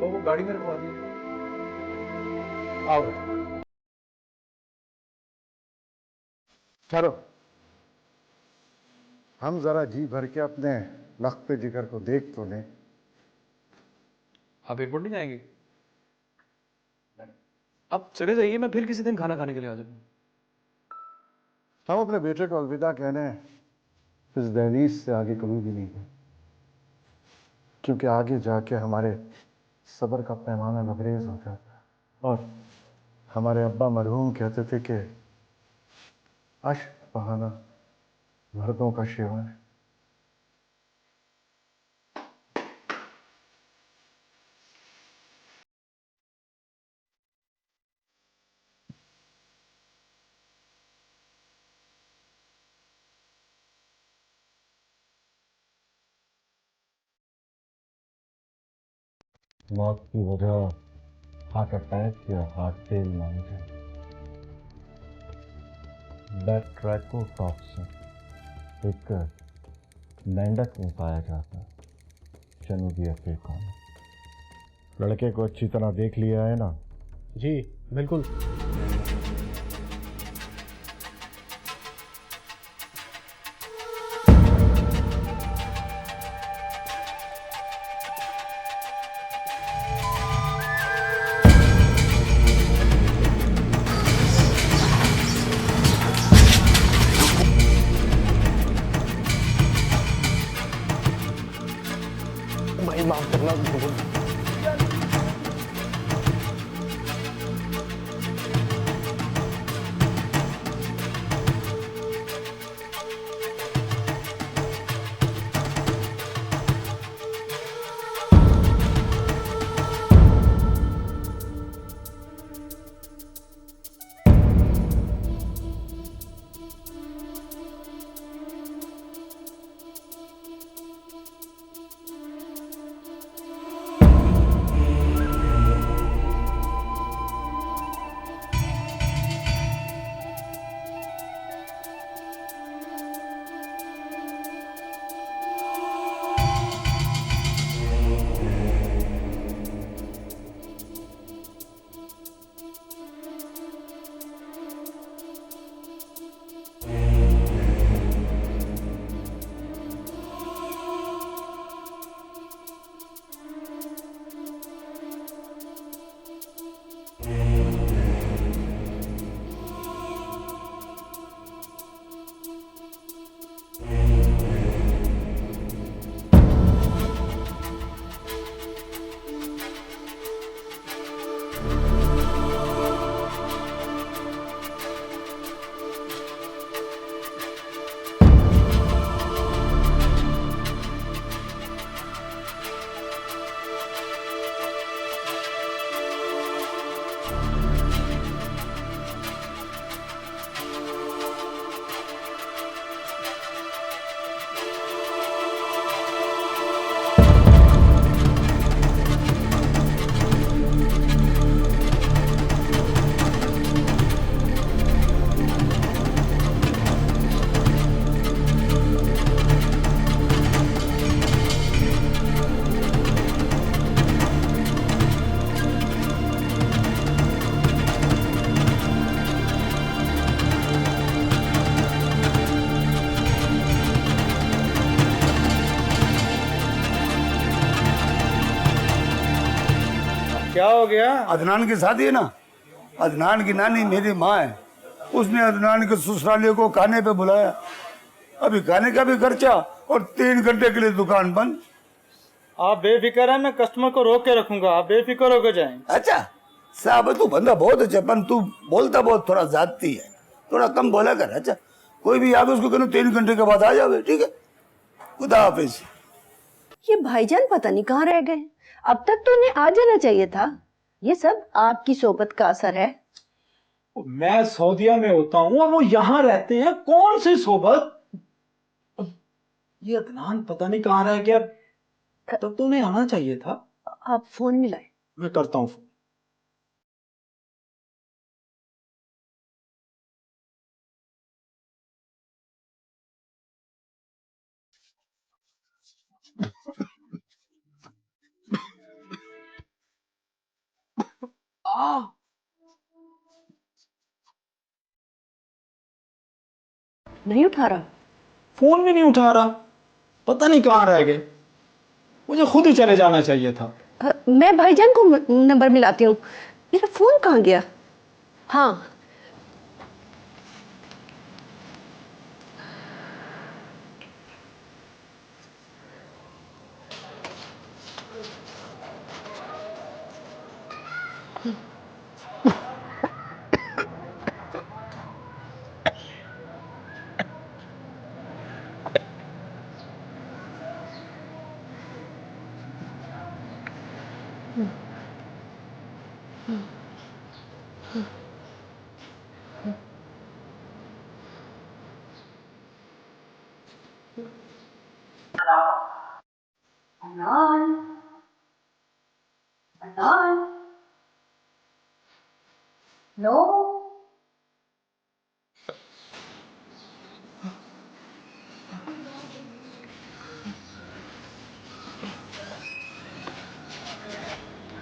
तो वो गाड़ी में रखवा दी। आओ, चलो हम जरा जी भर के अपने लख्त जिगर को देख तो लें। आप एयरपोर्ट नहीं जाएंगे? आप चले जाइए, मैं फिर किसी दिन खाना खाने के लिए आ जाऊँगा। हम अपने बेटे को अलविदा कहने इस दहलीज से आगे कभी भी नहीं गए, क्योंकि आगे जाके हमारे सब्र का पैमाना लबरेज हो जाता है। और हमारे अब्बा मरहूम कहते थे कि अश्क बहाना मर्दों का शिवा है। मौत की वजह हार्ट अटैक या हार्ट फेल मानी जाए। बैट्रैकोटॉक्सिन एक मेंढक में पाया जाता है, जनूबी अफ्रीका में। लड़के को अच्छी तरह देख लिया है ना? जी बिल्कुल। भाई माफ करना। क्या हो गया? अदनान की शादी है ना, अदनान की नानी मेरी माँ है, उसने अदनान के ससुरालियों को खाने पे बुलाया। अभी खाने का भी खर्चा और 3 घंटे के लिए दुकान बंद। आप बेफिक्र है, मैं कस्टमर को रोक के रखूंगा, आप बेफिक्र होकर जाएं। अच्छा साहब, तू बंदा बहुत अच्छा, पर तू बोलता बहुत थोड़ा जाती है, थोड़ा कम बोला कर। अच्छा कोई भी आगे उसको कहना 3 घंटे के बाद आ जाओगे, ठीक है? खुदा हाफिज। ये भाईजान पता नहीं कहाँ रह गए, अब तक तो उन्हें आ जाना चाहिए था। ये सब आपकी सोबत का असर है। मैं सऊदीया में होता हूँ और वो यहाँ रहते हैं, कौन सी सोबत? ये अदनान पता नहीं कहाँ रह गया, तब तो उन्हें आना चाहिए था। आप फोन मिलाए। मैं करता हूँ फोन। नहीं उठा रहा। फोन भी नहीं उठा रहा, पता नहीं कहाँ रह गए। मुझे खुद ही चले जाना चाहिए था। मैं भाईजान को नंबर मिलाती हूँ। मेरा फोन कहाँ गया? हाँ,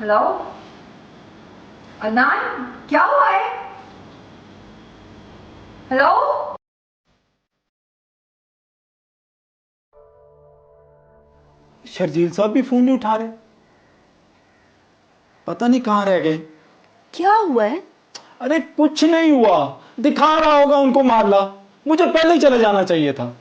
हेलो अदनान, क्या हुआ है? हेलो शर्जील साहब भी फोन नहीं उठा रहे, पता नहीं कहाँ रह गए। क्या हुआ है? अरे कुछ नहीं हुआ, दिखा रहा होगा उनको मारला, मुझे पहले ही चले जाना चाहिए था।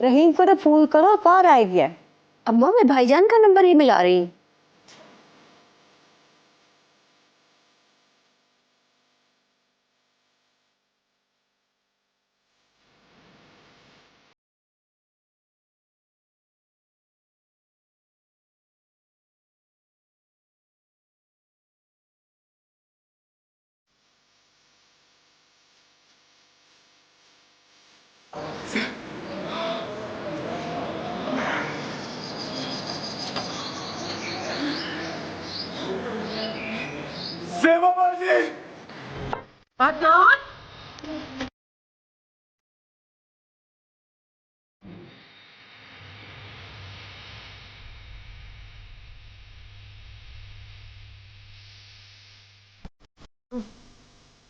रहीम को तो फोन करो, कहाँ रह गया? अम्मा मैं भाईजान का नंबर ही मिला रही हूँ।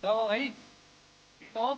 तो भाई तो